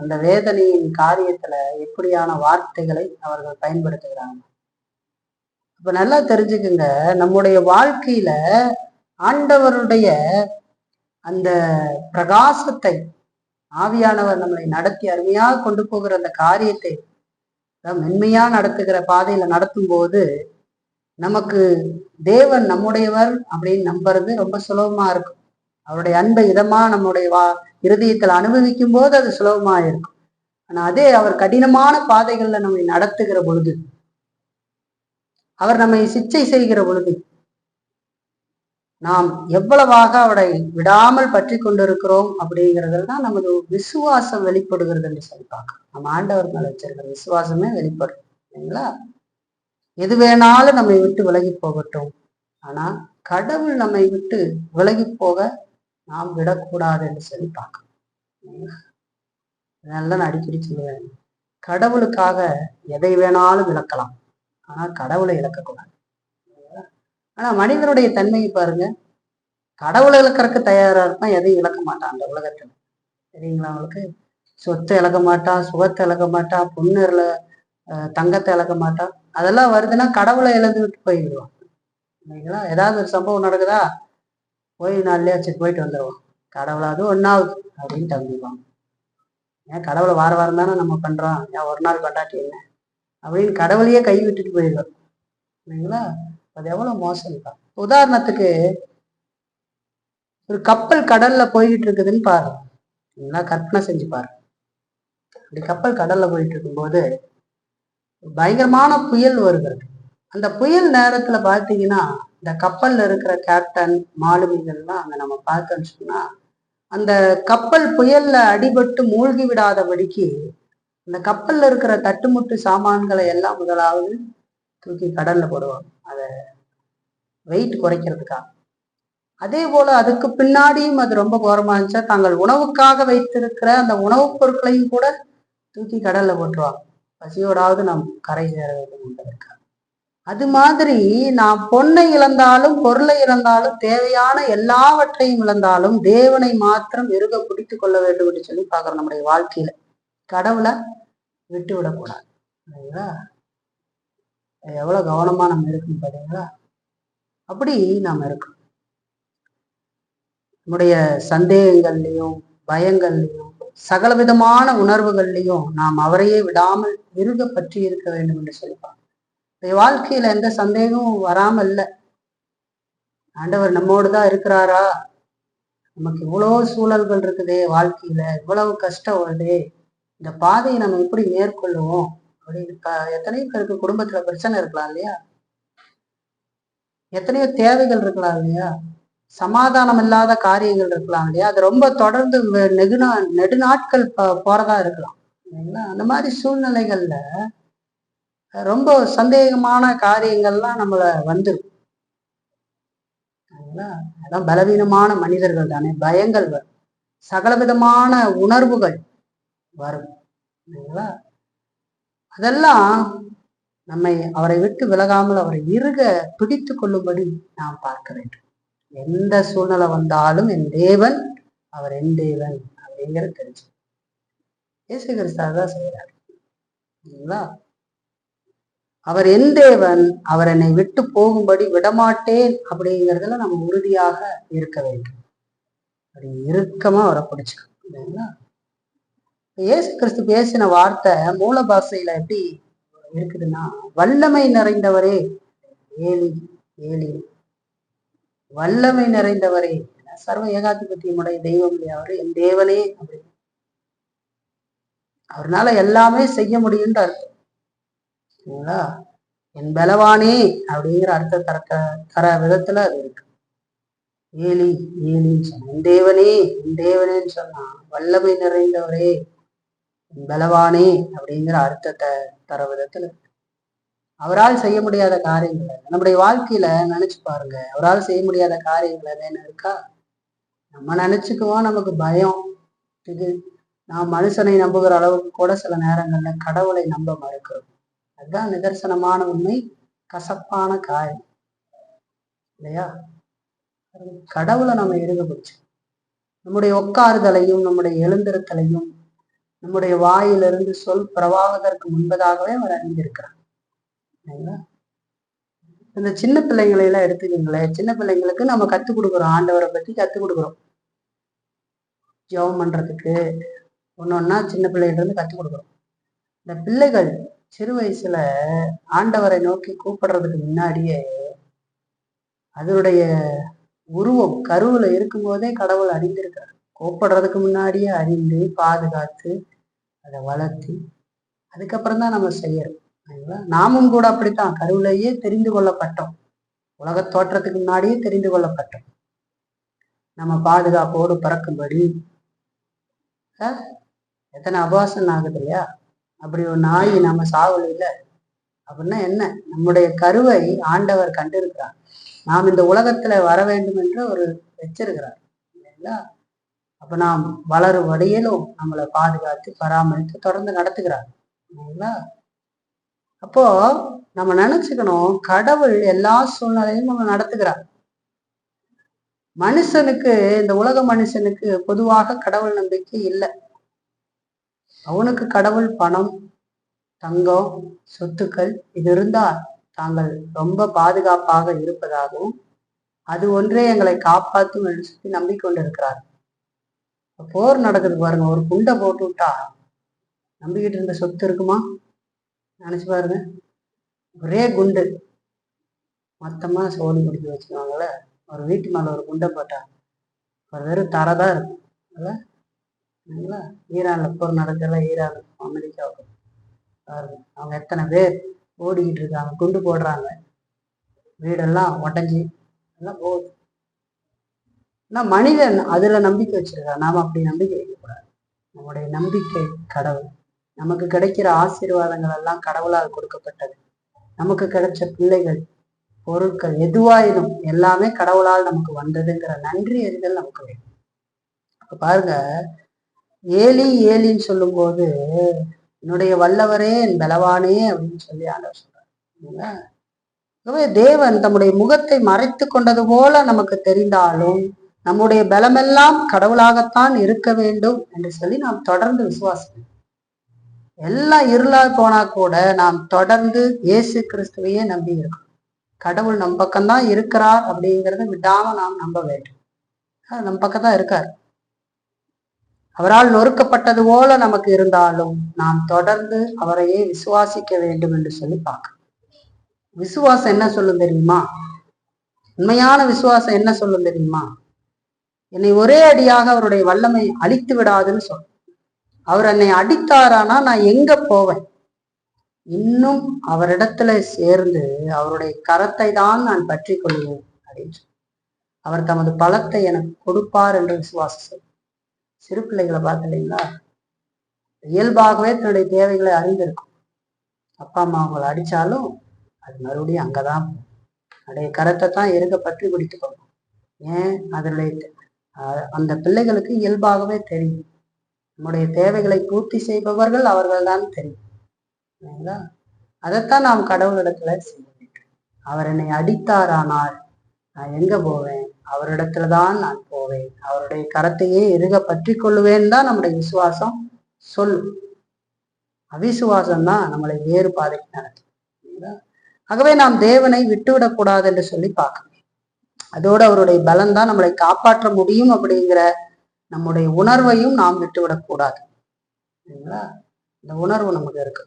அந்த வேதனையின் காரியத்துல எப்படியான வார்த்தைகளை அவர்கள் பயன்படுத்துகிறாங்க. இப்ப நல்லா தெரிஞ்சுக்குங்க, நம்முடைய வாழ்க்கையில ஆண்டவருடைய அந்த பிரகாசத்தை ஆவியானவர் நம்மளை நடத்தி அருமையாக கொண்டு போகிற அந்த காரியத்தை மென்மையா நடத்துகிற பாதையில நடத்தும் போது நமக்கு தேவன் நம்முடையவர் அப்படின்னு நம்புறது ரொம்ப சுலபமா இருக்கும். அவருடைய அன்பை இதமா நம்முடைய இருதயத்தில் அனுபவிக்கும் போது அது சுலபமா இருக்கும். ஆனா அதே அவர் கடினமான பாதைகள்ல நம்மை நடத்துகிற பொழுது, அவர் நம்மை சிச்சை செய்கிற பொழுது நாம் எவ்வளவாக அவரை விடாமல் பற்றி கொண்டிருக்கிறோம் அப்படிங்கிறதுல தான் நமது விசுவாசம் வெளிப்படுகிறது என்று சொல்லி பார்க்கலாம். நம்ம ஆண்டவர் மேல வச்சிருக்கிற விசுவாசமே வெளிப்படும் இல்லைங்களா? எது வேணாலும் நம்மை விட்டு விலகி போகட்டும், ஆனா கடவுள் நம்மை விட்டு விலகி போக நாம் விடக்கூடாது என்று சொல்லி பார்க்கணும். அதனால நான் அடிக்கடி சொல்லுவேன், கடவுளுக்காக எதை வேணாலும் இழக்கலாம், ஆனா கடவுளை இழக்கக்கூடாது. ஆனா மனிதனுடைய தன்மையை பாருங்க, கடவுளை இழக்கிறதுக்கு தயாரா இருப்பான், எதையும் இழக்க மாட்டான் அந்த உலகத்துல. சரிங்களா? அவங்களுக்கு சொத்தை இழக்க மாட்டான், சுகத்தை இழக்க மாட்டான், பொண்ணு தங்கத்தை இழக்க மாட்டான். அதெல்லாம் வருதுன்னா கடவுளை இழந்து விட்டு போயிடுவான் இல்லைங்களா? ஏதாவது ஒரு சம்பவம் நடக்குதா, போய் நாள்லயாச்சு போயிட்டு வந்துடுவான், கடவுளாவது ஒன்னாவது அப்படின்னு தம்பிடுவாங்க. ஏன் கடவுளை வார வாரம் தானே நம்ம பண்றோம், ஏன் ஒரு நாள் கொண்டாட்டி என்ன அப்படின்னு கடவுளையே கை விட்டுட்டு போயிடுவோம் இல்லைங்களா? அது எவ்வளவு மோசம் தான். உதாரணத்துக்கு ஒரு கப்பல் கடல்ல போய்கிட்டு இருக்குதுன்னு பாரு, கற்பனை செஞ்சு பாரு. அப்படி கப்பல் கடல்ல போயிட்டு இருக்கும்போது பயங்கரமான புயல் வருகிறது. அந்த புயல் நேரத்துல பாத்தீங்கன்னா இந்த கப்பல்ல இருக்கிற கேப்டன் மாலுமிகள்லாம் அங்க நம்ம பார்த்தோம்னு சொன்னா, அந்த கப்பல் புயல்ல அடிபட்டு மூழ்கி விடாதபடிக்கு அந்த கப்பல்ல இருக்கிற தட்டுமுட்டு சாமான்களை எல்லாம் முதலாவது தூக்கி கடல்ல போடுவாங்க, அதை வெயிட் குறைக்கிறதுக்காக. அதே போல அதுக்கு பின்னாடியும் அது ரொம்ப கோரமா இருந்துச்சா தாங்கள் உணவுக்காக வைத்திருக்கிற அந்த உணவுப் பொருட்களையும் கூட தூக்கி கடல்ல போட்டுருவாங்க, பசியோடாவது நாம் கரை சேர வேண்டும் என்பதற்காக. அது மாதிரி நாம் பொண்ணை இழந்தாலும் பொருளை இழந்தாலும் தேவையான எல்லாவற்றையும் இழந்தாலும் தேவனை மாத்திரம் இறுக பிடித்து கொள்ள வேண்டும் என்று சொல்லி பார்க்கிறோம். நம்முடைய வாழ்க்கையில கடவுளை விட்டு விடக்கூடாது இல்லைங்களா? எவ்வளவு கவனமா நம்ம இருக்கணும் பாத்தீங்களா? அப்படி நாம இருக்கணும். நம்முடைய சந்தேகங்கள்லையும் பயங்கள்லையும் சகல விதமான உணர்வுகள்லையும் நாம் அவரையே விடாமல் இறுக பற்றி இருக்க வேண்டும் என்று சொல்லிப்பாங்க. வாழ்க்கையில எந்த சந்தேகமும் வராம இல்லை, ஆண்டவர் நம்மோடுதான் இருக்கிறாரா, நமக்கு இவ்வளவு சூழல்கள் இருக்குதே, வாழ்க்கையில இவ்வளவு கஷ்டம் வருதே, இந்த பாதையை நம்ம எப்படி மேற்கொள்ளுவோம் அப்படின்னு எத்தனை பேருக்கு குடும்பத்துல பிரச்சனை இருக்கலாம் இல்லையா? எத்தனையோ தேவைகள் இருக்கலாம் இல்லையா, சமாதானம் இல்லாத காரியங்கள் இருக்கலாம் இல்லையா, அது ரொம்ப தொடர்ந்து நெடுநாட்கள் போறதா இருக்கலாம் இல்லைங்களா. அந்த மாதிரி சூழ்நிலைகள்ல ரொம்ப சந்தேகமான காரியங்கள்லாம் நம்மள வந்துடும். அதான் பலவீனமான மனிதர்கள் தானே, பயங்கள் வரும், சகலவிதமான உணர்வுகள் வரும் இல்லைங்களா. அதெல்லாம் நம்மை அவரை விட்டு விலகாமல் அவரை இறுக பிடித்து கொள்ளும்படி நாம் பார்க்க வேண்டும். எந்த சூழ்நிலை வந்தாலும் என் தேவன் அவர் என் தேவன் அப்படிங்கிறது தெரிஞ்சு இயேசு கிறிஸ்து தான் செய்யறாரு இல்லைங்களா. அவர் என் தேவன், அவர் என்னை விட்டு போகும்படி விடமாட்டேன் அப்படிங்கிறதுல நம்ம உறுதியாக இருக்க வேண்டும். அப்படி இறுக்கமா அவரை பிடிச்சுக்கணும் இல்லைங்களா. இயேசு கிறிஸ்து பேசின வார்த்தை மூல பாஷையில எப்படி இருக்குதுன்னா, வல்லமை நிறைந்தவரே ஏலி ஏலி, வல்லமை நிறைந்தவரே, சர்வ ஏகாதிபத்தியமுடைய தெய்வம் அவரு என் தேவனே அப்படி, அவர்னால எல்லாமே செய்ய முடியும்ன்ற அர்த்தம் சரிங்களா. என் பலவானே அப்படிங்கிற அர்த்தம் தர விதத்துல அது இருக்கு. ஏலி ஏலின்னு சொன்ன, என் தேவனே என் தேவனேன்னு சொன்னா வல்லமை நிறைந்தவரே என் பலவானே அப்படிங்கிற அர்த்தத்தை தர விதத்துல இருக்கு. அவரால் செய்ய முடியாத காரியங்களை நம்முடைய வாழ்க்கையில நினைச்சு பாருங்க. அவரால் செய்ய முடியாத காரியங்கள் என்ன இருக்கா? நம்ம நினைச்சுக்குவோம், நமக்கு பயம் இது, நான் மனுஷனை நம்புகிற அளவுக்கு கூட சில நேரங்கள்ல கடவுளை நம்ப மறுக்கிறோம். அதுதான் நிதர்சனமான உண்மை, கசப்பான காயம் இல்லையா. கடவுளை நம்ம இறுகப்படுச்சு, நம்முடைய உட்காருதலையும் நம்முடைய எழுந்திருத்தலையும் நம்முடைய வாயிலிருந்து சொல் பிரவாகத்திற்கு முன்பதாகவே அவர் அறிந்திருக்கிறார். இந்த சின்ன பிள்ளைங்களை எல்லாம் எடுத்துக்கீங்களேன், சின்ன பிள்ளைங்களுக்கு நம்ம கத்துக் கொடுக்குறோம், ஆண்டவரை பத்தி கத்துக் கொடுக்குறோம், ஜெபம் பண்றதுக்கு ஒன்னொன்னா சின்ன பிள்ளைகிட்ட இருந்து கத்துக் கொடுக்குறோம். இந்த பிள்ளைகள் சிறு வயசுல ஆண்டவரை நோக்கி கூப்பிடுறதுக்கு முன்னாடியே அதனுடைய உருவம் கருவுல இருக்கும் போதே கடவுள் அறிந்திருக்கிறார். கூப்பிடுறதுக்கு முன்னாடியே அறிந்து பாதுகாத்து அதை வளர்த்தி அதுக்கப்புறம் தான் நம்ம செய்யறோம். நாமும் கூட அப்படித்தான் கருவிலேயே தெரிந்து கொள்ளப்பட்டோம், உலக தோற்றத்துக்கு முன்னாடியே தெரிந்து கொள்ளப்பட்டோம். நம்ம பாதுகாப்போடு பிறக்கும்படி எத்தனை அபாசம் ஆகுது இல்லையா. அப்படி ஒரு நாய் நம்ம சாவலில்ல அப்படின்னா என்ன, நம்முடைய கருவை ஆண்டவர் கண்டிருக்கிறார், நாம் இந்த உலகத்துல வர வேண்டும் என்று ஒரு வச்சிருக்கிறார் இல்லைங்களா. அப்ப நாம் வளரும் வழியிலும் நம்மளை பாதுகாத்து பராமரித்து தொடர்ந்து நடத்துகிறார் இல்லைங்களா. அப்போ நம்ம நினைச்சுக்கணும், கடவுள் எல்லா சூழ்நிலையும் நம்ம நடத்துகிறார். மனுஷனுக்கு, இந்த உலக மனுஷனுக்கு பொதுவாக கடவுள் நம்பிக்கை இல்லை. அவனுக்கு கடவுள் பணம், தங்கம், சொத்துக்கள் இது இருந்தால் தாங்கள் ரொம்ப பாதுகாப்பாக இருப்பதாகவும் அது ஒன்றே எங்களை காப்பாற்றும் என்று சொல்லி நம்பிக்கொண்டிருக்கிறார். போர் நடக்குது பாருங்க, ஒரு குண்டை போட்டு விட்டா நம்பிக்கிட்டு இருந்த சொத்து இருக்குமா? நினைச்சு பாருங்க, ஒரே குண்டு மொத்தமா சோழி பிடிக்க வச்சுக்குவாங்கல்ல. ஒரு வீட்டு மேல ஒரு குண்டை போட்டா ஒரு வெறும் தரதான் இருக்கும் இல்லைங்களா. ஈரான்ல போர் நடக்கல, ஈரானுக்கும் அமெரிக்காவுக்கும் பாருங்க, அவங்க எத்தனை பேர் ஓடிக்கிட்டு இருக்காங்க, குண்டு போடுறாங்க, வீடெல்லாம் உடஞ்சி எல்லாம் போகுது. ஆனா மனிதன் அதுல நம்பிக்கை வச்சிருக்கான், நாம அப்படி நம்பிக்கை வைக்கக்கூடாது. நம்முடைய நம்பிக்கை கடவுள். நமக்கு கிடைக்கிற ஆசீர்வாதங்கள் எல்லாம் கடவுளால் கொடுக்கப்பட்டது. நமக்கு கிடைச்ச பிள்ளைகள், பொருட்கள் எதுவாயினும் எல்லாமே கடவுளால் நமக்கு வந்ததுங்கிற நன்றி அறிதல் நமக்கு வேணும். அப்ப பாருங்க, ஏலி ஏலின்னு சொல்லும் போது என்னுடைய வல்லவரே என் பலவானே அப்படின்னு சொல்லி ஆண்டவர் சொல்றாரு. தேவன் தம்முடைய முகத்தை மறைத்து கொண்டது போல நமக்கு தெரிந்தாலும் நம்முடைய பலமெல்லாம் கடவுளாகத்தான் இருக்க வேண்டும் என்று சொல்லி நாம் தொடர்ந்து விசுவாசிக்கணும். எல்லாம் இருளா போனா கூட நாம் தொடர்ந்து இயேசு கிறிஸ்துவையே நம்பி இருக்கோம். கடவுள் நம் பக்கம்தான் இருக்கிறார் அப்படிங்கிறத விடாம நாம் நம்ப வேண்டும். நம் பக்கம்தான் இருக்கார். அவரால் நொறுக்கப்பட்டது போல நமக்கு இருந்தாலும் நாம் தொடர்ந்து அவரையே விசுவாசிக்க வேண்டும் என்று சொல்லி பார்க்க. விசுவாசம் என்ன சொல்லும் தெரியுமா? உண்மையான விசுவாசம் என்ன சொல்லும் தெரியுமா? என்னை ஒரே அடியாக அவருடைய வல்லமை அழித்து விடாதுன்னு சொல்ல. அவர் என்னை அடித்தாரானா நான் எங்க போவேன்? இன்னும் அவரிடத்துல சேர்ந்து அவருடைய கரத்தை தான் நான் பற்றி கொள்வேன் அப்படின்னு அவர் தமது பலத்தை எனக்கு கொடுப்பார் என்று விசுவாசம். சிறு பிள்ளைகளை பார்த்து இல்லைங்களா, இயல்பாகவே தன்னுடைய தேவைகளை அறிந்திருக்கும். அப்பா அம்மா அவங்களை அடிச்சாலும் அது மறுபடியும் அங்கதான் அதனுடைய கரத்தை தான் இருக்க பற்றி பிடித்துக்கணும். ஏன்? அதனுடைய அந்த பிள்ளைகளுக்கு இயல்பாகவே தெரியும், நம்முடைய தேவைகளை பூர்த்தி செய்பவர்கள் அவர்கள் தான் தெரியும். இல்லைங்களா? அதைத்தான் நாம் கடவுளிடத்துல செய்ய வேண்டும். அவர் என்னை அடித்தாரானால் நான் எங்க போவேன்? அவரிடத்துலதான் நான் போவேன். அவருடைய கரத்தையே இருக பற்றி கொள்ளுவேன் தான் நம்முடைய விசுவாசம் சொல்லும். அவிசுவாசம் தான் நம்மளை வேறு பாதைக்கு நடத்தும். ஆகவே நாம் தேவனை விட்டுவிடக்கூடாது என்று சொல்லி பார்க்கணும். அதோடு அவருடைய பலன் தான் நம்மளை காப்பாற்ற முடியும் அப்படிங்கிற நம்முடைய உணர்வையும் நாம் விட்டுவிடக்கூடாது. சரிங்களா? இந்த உணர்வு நமக்கு இருக்கு.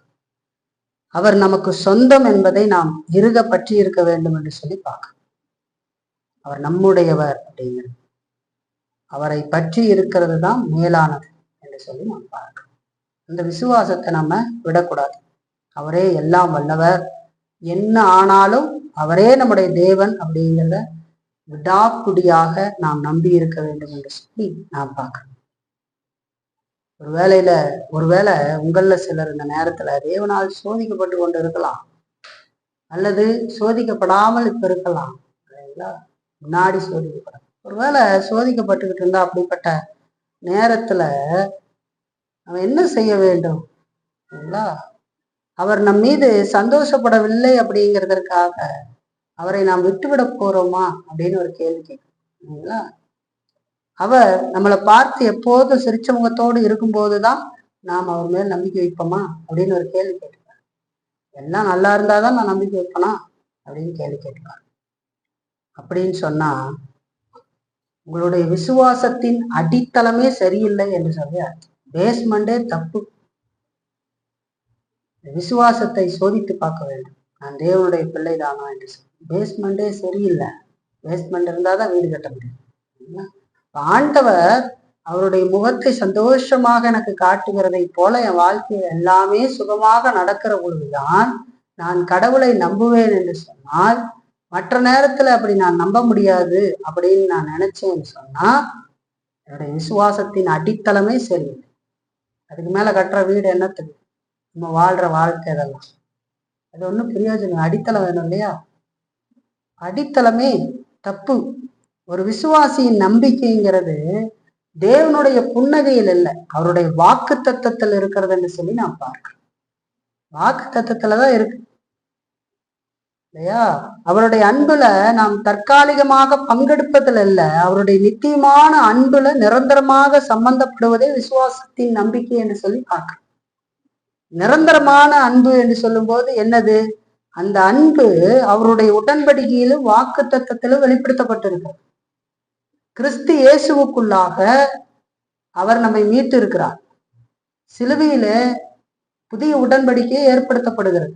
அவர் நமக்கு சொந்தம் என்பதை நாம் இருக பற்றி இருக்க வேண்டும் என்று சொல்லி பார்க்கணும். அவர் நம்முடையவர் அப்படிங்கிறது, அவரை பற்றி இருக்கிறது தான் மேலானது என்று சொல்லி நாம் பார்க்கணும். இந்த விசுவாசத்தை நம்ம விடக்கூடாது. அவரே எல்லாம் வல்லவர், என்ன ஆனாலும் அவரே நம்முடைய தேவன் அப்படிங்கிறத விடாக்குடியாக நாம் நம்பி இருக்க வேண்டும் என்று சொல்லி நாம் பார்க்கணும். ஒருவேளை உங்கள சிலர் இந்த நேரத்துல தேவனால் சோதிக்கப்பட்டு கொண்டு இருக்கலாம், அல்லது சோதிக்கப்படாமல் இப்ப இருக்கலாம். முன்னாடி சோதிக்கப்படும். ஒருவேளை சோதிக்கப்பட்டுக்கிட்டு இருந்தா அப்படிப்பட்ட நேரத்துல அவன் என்ன செய்ய வேண்டும்? அவர் நம் மீது சந்தோஷப்படவில்லை அப்படிங்கிறதற்காக அவரை நாம் விட்டுவிட போறோமா அப்படின்னு ஒரு கேள்வி கேட்குறீங்களா? அவர் நம்மளை பார்த்து எப்போதும் சிரிச்ச முகத்தோடு இருக்கும் போதுதான் நாம் அவர் மேல் நம்பிக்கை வைப்போமா அப்படின்னு ஒரு கேள்வி கேட்டுப்பார். எல்லாம் நல்லா இருந்தாதான் நான் நம்பிக்கை வைப்பேனா அப்படின்னு கேள்வி கேட்டுப்பார். அப்படின்னு சொன்னா உங்களுடைய விசுவாசத்தின் அடித்தளமே சரியில்லை என்று சொல்லி பேஸ்மெண்டே தப்பு. விசுவாசத்தை சோதித்து பார்க்க வேண்டும். நான் தேவனுடைய பிள்ளை தானா என்று சொல்லி பேஸ்மெண்டே சரியில்லை. பேஸ்மெண்ட் இருந்தாதான் வீடு கட்ட முடியும். ஆண்டவர் அவருடைய முகத்தை சந்தோஷமாக எனக்கு காட்டுகிறதை போல என் வாழ்க்கையில் எல்லாமே சுகமாக நடக்கிற பொழுதுதான் நான் கடவுளை நம்புவேன் என்று சொன்னால், மற்ற நேரத்துல அப்படி நான் நம்ப முடியாது அப்படின்னு நான் நினைச்சேன்னு சொன்னா என்னுடைய விசுவாசத்தின் அடித்தளமே சரியில்லை. அதுக்கு மேல கட்டுற வீடு என்னத்துக்கு? நம்ம வாழ்ற வாழ்க்கை இதெல்லாம் அது ஒன்றும் பிரயோஜனம். அடித்தளம் வேணும் இல்லையா? அடித்தளமே தப்பு. ஒரு விசுவாசியின் நம்பிக்கைங்கிறது தேவனுடைய புன்னகையில் இல்லை, அவருடைய வாக்கு தத்தத்தில் இருக்கிறது என்று சொல்லி நாம் பார்க்கிறோம். வாக்கு தத்தத்துலதான் இருக்கு இல்லையா? அவருடைய அன்புல நாம் தற்காலிகமாக பங்கெடுப்பதில் அல்ல, அவருடைய நித்தியமான அன்புல நிரந்தரமாக சம்பந்தப்படுவதே விசுவாசத்தின் நம்பிக்கை என்று சொல்லி பார்க்கிறோம். நிரந்தரமான அன்பு என்று சொல்லும் போது என்னது? அந்த அன்பு அவருடைய உடன்படிக்கையிலும் வாக்கு தத்தத்திலும் வெளிப்படுத்தப்பட்டிருக்கிறது. கிறிஸ்து இயேசுவுக்குள்ளாக அவர் நம்மை மீட்டு இருக்கிறார். சிலுவையில புதிய உடன்படிக்கை ஏற்படுத்தப்படுகிறது.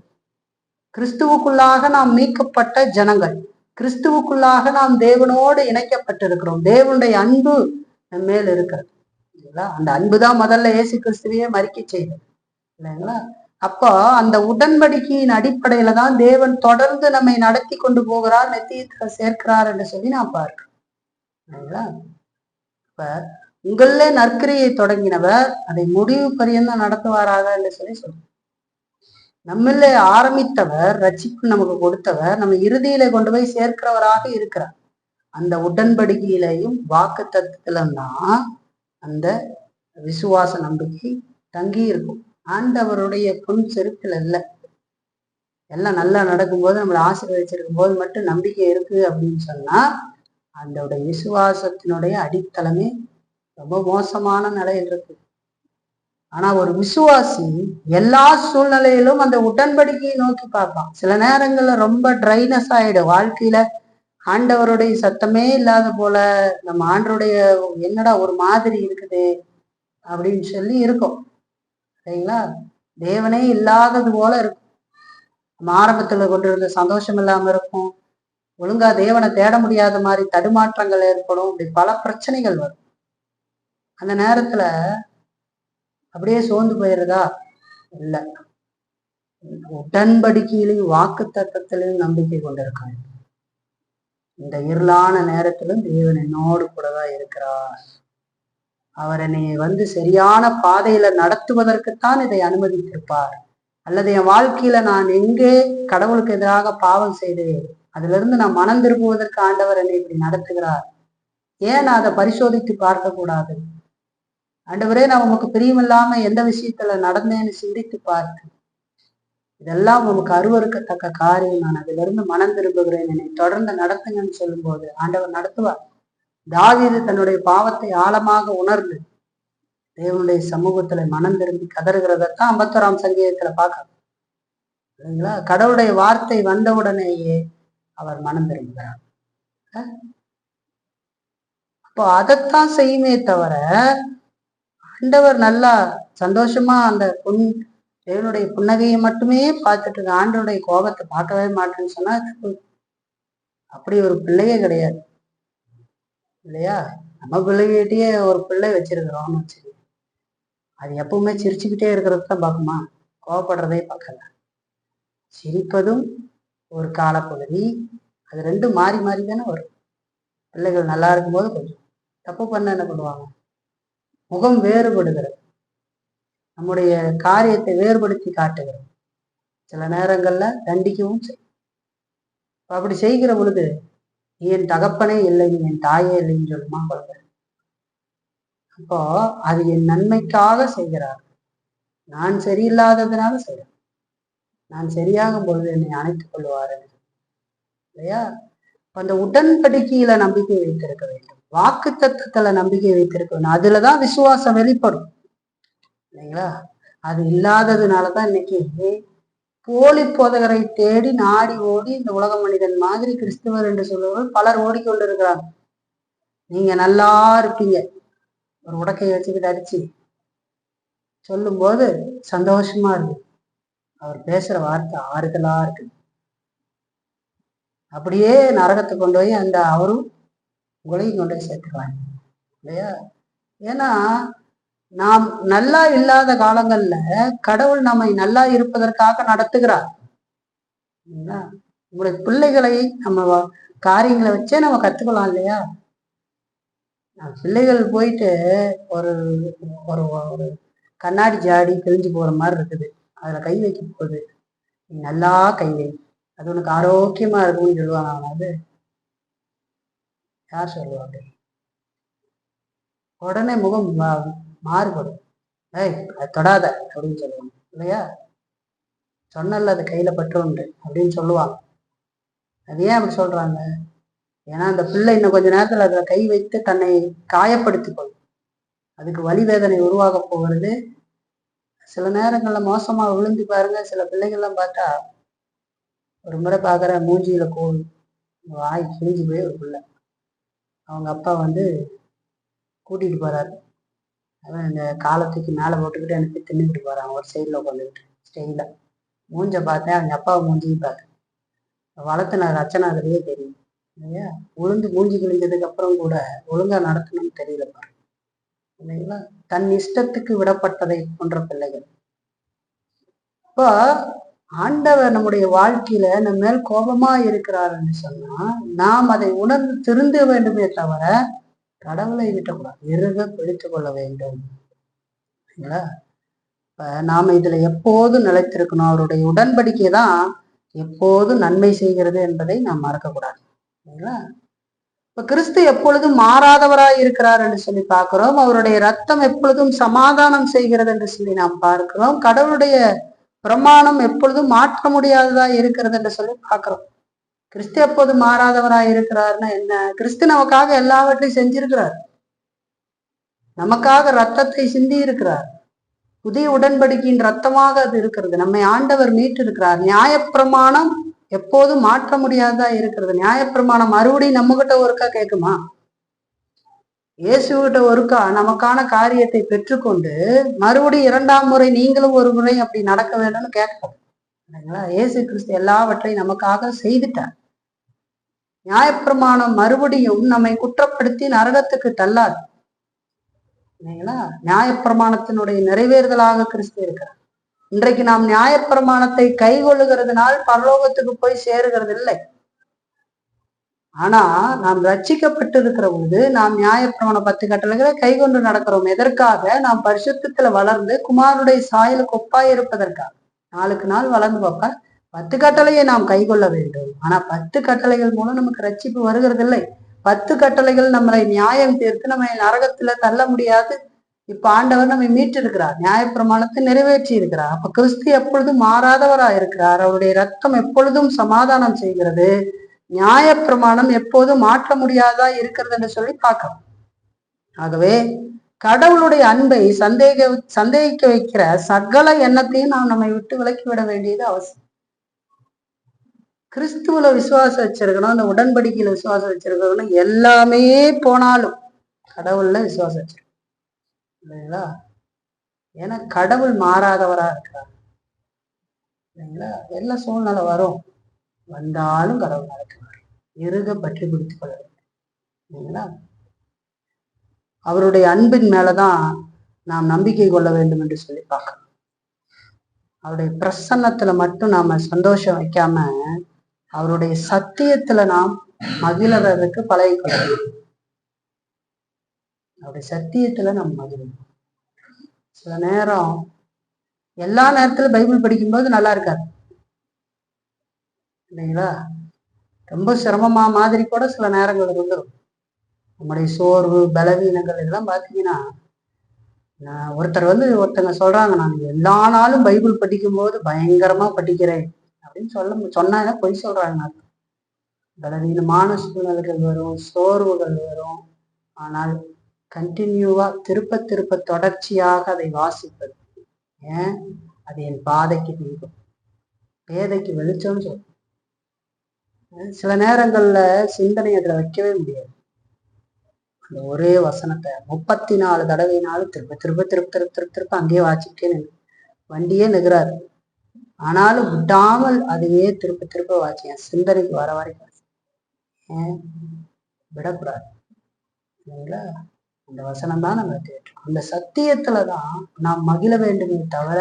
கிறிஸ்துவுக்குள்ளாக நாம் மீட்கப்பட்ட ஜனங்கள், கிறிஸ்துவுக்குள்ளாக நாம் தேவனோடு இணைக்கப்பட்டிருக்கிறோம். தேவனுடைய அன்பு நம்ம மேல் இருக்கிறது இல்லைங்களா? அந்த அன்புதான் முதல்ல இயேசு கிறிஸ்துவையே மறிக்க செய்தது இல்லைங்களா? அப்போ அந்த உடன்படிக்கையின் அடிப்படையில தான் தேவன் தொடர்ந்து நம்மை நடத்தி கொண்டு போகிறார், நித்தியத்துல சேர்க்கிறார் என்று சொல்லி நான் பார்க்கிறேன் இல்லைங்களா? இப்ப உங்கள நற்கிரியை தொடங்கினவர் அதை முடிவு பரியந்தான் நடத்துவாராக என்று சொல்லி சொல்றோம். நம்மளே ஆரம்பித்தவர், ரட்சிப்பு நமக்கு கொடுத்தவர், நம்ம இறுதியில கொண்டு போய் சேர்க்கிறவராக இருக்கிறார். அந்த உடன்படிக்கையிலையும் வாக்கு தத்துவத்திலும் தான் அந்த விசுவாச நம்பிக்கை தங்கி இருக்கும். ஆண்டவருடைய பொன் செருப்பில் அல்ல. எல்லாம் நல்லா நடக்கும்போது நம்மளை ஆசீர்வதிச்சிருக்கும் போது மட்டும் நம்பிக்கை இருக்கு அப்படின்னு சொன்னா அந்த விசுவாசத்தினுடைய அடித்தளமே ரொம்ப மோசமான நிலையில் இருக்கு. ஆனா ஒரு விசுவாசி எல்லா சூழ்நிலையிலும் அந்த உடன்படிக்கையை நோக்கி பார்ப்பான். சில நேரங்கள்ல ரொம்ப ட்ரைனஸ் ஆயிடும் வாழ்க்கையில, ஆண்டவருடைய சத்தமே இல்லாத போல, நம்ம ஆண்டருடைய என்னடா ஒரு மாதிரி இருக்குது அப்படின்னு சொல்லி இருக்கும் சரிங்களா? தேவனே இல்லாதது போல இருக்கும். நம்ம ஆரம்பத்துல கொண்டிருந்த சந்தோஷம் இல்லாம இருக்கும், ஒழுங்கா தேவனை தேட முடியாத மாதிரி தடுமாற்றங்கள் ஏற்படும், இப்படி பல பிரச்சனைகள் வரும். அந்த நேரத்துல அப்படியே சோர்ந்து போயிருதா? இல்லை. உடன்படிக்கையிலையும் வாக்கு தத்தத்திலையும் நம்பிக்கை கொண்டிருக்காங்க. இந்த இருளான நேரத்திலும் தேவன் என்னோடு கூடதான் இருக்கிறார். அவர் என்னை சரியான பாதையில நடத்துவதற்குத்தான் இதை அனுமதித்திருப்பார். அல்லது என் வாழ்க்கையில நான் எங்கே கடவுளுக்கு எதிராக பாவம் செய்தேன், அதுல இருந்து நான் மனம் திரும்புவதற்கு ஆண்டவர் என்னை இப்படி நடத்துகிறார். ஏன் நான் அதை பரிசோதித்து பார்க்க கூடாது? ஆண்டவரே, நான் உமக்கு பிரியமில்லாம எந்த விஷயத்துல நடந்தேன்னு சிந்தித்து பார்த்து, இதெல்லாம் உமக்கு அருவருக்கத்தக்க காரியம், நான் அதுல இருந்து மனம் திரும்புகிறேன், என்னை தொடர்ந்து நடத்துங்கன்னு சொல்லும் போது ஆண்டவர் நடத்துவார். தாவீது தன்னுடைய பாவத்தை ஆழமாக உணர்ந்து தேவனுடைய சமூகத்துல மனம் திரும்பி கதறுகிறதான் 51ஆம் சங்கீதத்துல பார்க்கணும் இல்லைங்களா? கடவுளுடைய வார்த்தை வந்தவுடனேயே அவர் மனம் திரும்புகிறார். அப்போ அதைத்தான் செய்யுமே தவிர ஆண்டவர் நல்லா சந்தோஷமா அந்த தேவனுடைய புன்னகையை மட்டுமே பார்த்துட்டு இருக்க, ஆண்டவருடைய கோபத்தை பார்க்கவே மாட்டேன்னு சொன்னா அப்படி ஒரு பிள்ளையே கிடையாது இல்லையா? நம்ம பிள்ளைகிட்டயே ஒரு பிள்ளை வச்சிருக்கிறோம்னு வச்சுக்கோங்க, அது எப்பவுமே சிரிச்சுக்கிட்டே இருக்கிறது தான் பார்க்குமா? கோவப்படுறதே பார்க்கல. சிரிப்பதும் ஒரு காலப்பகுதி, அது ரெண்டும் மாறி மாறி தானே வரும். பிள்ளைகள் நல்லா இருக்கும்போது கொஞ்சம் தப்பு பண்ண என்ன பண்ணுவாங்க, முகம் வேறுபடுகிறது, நம்முடைய காரியத்தை வேறுபடுத்தி காட்டுகிறது, சில நேரங்கள்ல தண்டிக்கவும் செய்யும். அப்படி செய்கிற பொழுது நீ என் தகப்பனே இல்லை, நீ என் தாயே இல்லைன்னு சொல்லுமா குழந்தை. அப்போ அது என் நன்மைக்காக செய்கிறார். நான் சரியில்லாததுனால செய்யறேன், நான் சரியாகும் பொழுது என்னை அணைத்துக் கொள்வார் இல்லையா? அந்த உடன்படிக்கையில நம்பிக்கை வைத்திருக்க வேண்டும், வாக்கு தத்துவத்துல நம்பிக்கை வைத்திருக்க வேண்டும். அதுலதான் விசுவாசம் வெளிப்படும் இல்லைங்களா? அது இல்லாததுனாலதான் இன்னைக்கு போலி போதகரை தேடி நாடி ஓடி இந்த உலக மனிதன் மாதிரி கிறிஸ்துவர் என்று சொல்லுவர்கள் பலர் ஓடிக்கொண்டிருக்கிறாங்க. நீங்க நல்லா இருப்பீங்க, ஒரு உடக்கையை வச்சுக்கிட்டு அடிச்சு சொல்லும் போது சந்தோஷமா இருக்கு, அவர் பேசுற வார்த்தை ஆறுதலா இருக்கு. அப்படியே நரகத்தை கொண்டு போய் அந்த அவரும் உங்களையும் கொண்டு போய் சேர்த்துருவாங்க இல்லையா? ஏன்னா நாம் நல்லா இல்லாத காலங்கள்ல கடவுள் நம்மை நல்லா இருப்பதற்காக நடத்துகிறார். உங்களுடைய பிள்ளைகளை நம்ம காரியங்களை வச்சே நம்ம கத்துக்கலாம் இல்லையா? பிள்ளைகள் போயிட்டு ஒரு ஒரு ஒரு கண்ணாடி ஜாடி கிழிஞ்சு போற மாதிரி இருக்குது, அதுல கை வைக்கும் போது நீ நல்லா கை வை, அது உனக்கு ஆரோக்கியமா இருக்கும்னு சொல்லுவாங்க. அது யார் சொல்லுவாங்க? உடனே முகம் மாறுபடும், ஏய் அது தொடாத அப்படின்னு சொல்லுவாங்க இல்லையா? சொன்னல அது கையில பற்றுண்டு அப்படின்னு சொல்லுவாங்க. அது ஏன் அப்படி சொல்றாங்க? ஏன்னா அந்த பிள்ளை இன்னும் கொஞ்ச நேரத்துல அதுல கை வைத்து தன்னை காயப்படுத்திக் கொள்ளும், அதுக்கு வலி வேதனை உருவாக போகிறது. சில நேரங்கள்ல மோசமா விழுந்து பாருங்க, சில பிள்ளைகள்லாம் பார்த்தா ஒரு முறை பார்க்குற மூஞ்சியில கோல் வாய் கிழிஞ்சு போய் ஒரு பிள்ளை, அவங்க அப்பா கூட்டிட்டு போறாரு, அவன் இந்த காலத்துக்கு மேலே போட்டுக்கிட்டு எனக்கு தின்னுக்கிட்டு போறான் ஒரு சைடில் உட்காந்துக்கிட்டு ஸ்டெயில. மூஞ்ச பார்த்தேன், அவங்க அப்பாவை மூஞ்சியும் பார்த்தேன், வளர்த்துன ரச்சனை அதுலேயே தெரியும் இல்லையா? உளுந்து மூஞ்சி கிழிஞ்சதுக்கு அப்புறம் கூட ஒழுங்கா நடத்தணும்னு தெரியல பாரு இல்லைங்களா? தன் இஷ்டத்துக்கு விடப்பட்டதை போன்ற பிள்ளைகள். இப்போ ஆண்டவர் நம்முடைய வாழ்க்கையில நம்ம மேல் கோபமா இருக்கிறாருன்னு சொன்னா நாம் அதை உணர்ந்து திருந்த வேண்டுமே தவிர கடவுளை விட்டக்கூடாது, இறுக பிடித்து கொள்ள வேண்டும். இல்லைங்களா? இப்ப நாம இதுல எப்போதும் நிலைத்திருக்கணும். அவருடைய உடன்படிக்கை தான் எப்போதும் நன்மை செய்கிறது என்பதை நாம் மறக்கக்கூடாது. இல்லைங்களா? இப்ப கிறிஸ்து எப்பொழுதும் மாறாதவராய் இருக்கிறார் என்று சொல்லி பார்க்கிறோம். அவருடைய ரத்தம் எப்பொழுதும் சமாதானம் செய்கிறது என்று சொல்லி நாம் பார்க்கிறோம். கடவுளுடைய பிரமாணம் எப்பொழுதும் மாற்ற முடியாததா இருக்கிறது என்று சொல்லி பார்க்கிறோம். கிறிஸ்து எப்போது மாறாதவராய் இருக்கிறார்னா என்ன? கிறிஸ்து நமக்காக எல்லாவற்றையும் செஞ்சிருக்கிறார், நமக்காக ரத்தத்தை சிந்தி இருக்கிறார். புதிய உடன்படிக்கையின் ரத்தமாக அது இருக்கிறது, நம்மை ஆண்டவர் மீட்டு இருக்கிறார். நியாயப்பிரமாணம் எப்போதும் மாற்ற முடியாததா இருக்கிறது. நியாயப்பிரமாணம் மறுபடியும் நம்ம கிட்ட ஒருக்கா கேட்குமா? இயேசுகிட்ட ஒருக்கா நமக்கான காரியத்தை பெற்றுக்கொண்டு மறுபடியும் 2ஆம் முறை நீங்களும் ஒரு முறை அப்படி நடக்க வேண்டும்னு கேட்கணும் இல்லைங்களா? இயேசு கிறிஸ்து எல்லாவற்றையும் நமக்காக செய்துட்டார். நியாயப்பிரமாணம் மறுபடியும் நம்மை குற்றப்படுத்தி நரகத்துக்கு தள்ளாது இல்லைங்களா? நியாயப்பிரமாணத்தினுடைய நிறைவேறுதலாக கிறிஸ்து இருக்கிறார். இன்றைக்கு நாம் நியாயப்பிரமாணத்தை கை கொள்ளுகிறதுனால் பரலோகத்துக்கு போய் சேருகிறது இல்லை. ஆனா நாம் ரட்சிக்கப்பட்டு இருக்கிற பொழுது நாம் நியாயப்பிரமாண 10 கட்டளைகளை கை கொண்டு நடக்கிறோம். எதற்காக? நாம் பரிசுத்தத்துல வளர்ந்து குமாரனுடைய சாயலுக்கு ஒப்பாய் இருப்பதற்காக. நாளுக்கு நாள் வளர்ந்து பார்ப்ப 10 கட்டளையை நாம் கை கொள்ள வேண்டும். ஆனா 10 கட்டளைகள் மூலம் நமக்கு ரட்சிப்பு வருகிறது இல்லை. 10 கட்டளைகள் நம்மளை நியாயம் தீர்த்து நம்மை நரகத்துல தள்ள முடியாது. இப்ப ஆண்டவர் நம்மை மீட்டு இருக்கிறார், நியாயப்பிரமாணத்தை நிறைவேற்றி இருக்கிறார். அப்ப கிறிஸ்து எப்பொழுதும் மாறாதவரா இருக்கிறார். அவருடைய ரத்தம் எப்பொழுதும் சமாதானம் செய்கிறது. நியாயப்பிரமாணம் எப்போதும் மாற்ற முடியாதா இருக்கிறது என்று சொல்லி பார்க்கலாம். ஆகவே கடவுளுடைய அன்பை சந்தேகிக்க வைக்கிற சகல எண்ணத்தையும் நாம் நம்மை விட்டு விலக்கிவிட வேண்டியது அவசியம். கிறிஸ்துவுல விசுவாசம் வச்சிருக்கணும், அந்த உடன்படிக்கையில விசுவாசம் வச்சிருக்கணும், எல்லாமே போனாலும் கடவுள்ல விசுவாசம் வச்சிருக்கணும் இல்லைங்களா? ஏன்னா கடவுள் மாறாதவரா இருக்கிறார் இல்லைங்களா? எல்லா சூழ்நிலை வரும், வந்தாலும் கடவுள் நடத்துவார். இறுக பற்றி பிடித்துக் கொள்ள வேண்டும் இல்லைங்களா? அவருடைய அன்பின் மேலதான் நாம் நம்பிக்கை கொள்ள வேண்டும் என்று சொல்லி பார்க்கணும். அவருடைய பிரசன்னத்துல மட்டும் நாம சந்தோஷம் வைக்காம அவருடைய சத்தியத்துல நாம் மகிழறதுக்கு பழகிக்கொள்ள வேண்டும். அவருடைய சத்தியத்துல நாம் மகிழணும். சில நேரம் எல்லா நேரத்துல பைபிள் படிக்கும்போது நல்லா இருக்காது இல்லைங்களா? ரொம்ப சிரமமா மாதிரி கூட சில நேரங்கள் வந்துடும். நம்முடைய சோர்வு, பலவீனங்கள் இதெல்லாம் பார்த்தீங்கன்னா, ஒருத்தங்க சொல்றாங்க, நான் எல்லா நாளும் பைபிள் படிக்கும் போது பயங்கரமா படிக்கிறேன் அப்படின்னு சொன்னா பொய் சொல்றாங்க. பலவீனமான சூழ்நிலைகள் வரும், சோர்வுகள் வரும். ஆனால் கண்டினியூவா திருப்ப தொடர்ச்சியாக அதை வாசிப்பது, ஏன் அது என் பாதைக்கு தீபம், பேதைக்கு வெளிச்சம்னு சொல்லும். சில நேரங்கள்ல சிந்தனை அதுல வைக்கவே முடியாது. அந்த ஒரே வசனத்தை 34 தடவைனாலும் திருப்ப அங்கேயே வாசிக்கிட்டே வண்டியே நிகராது. ஆனாலும் விடாமல் அதையே திருப்ப வாசியேன், சிந்தனைக்கு வர வரைக்கும் ஏன் விடக்கூடாது இல்லைங்களா? அந்த வசனம் தான் நம்ம தேட்டோம். அந்த சத்தியத்துலதான் நாம் மகிழ வேண்டுமே தவிர,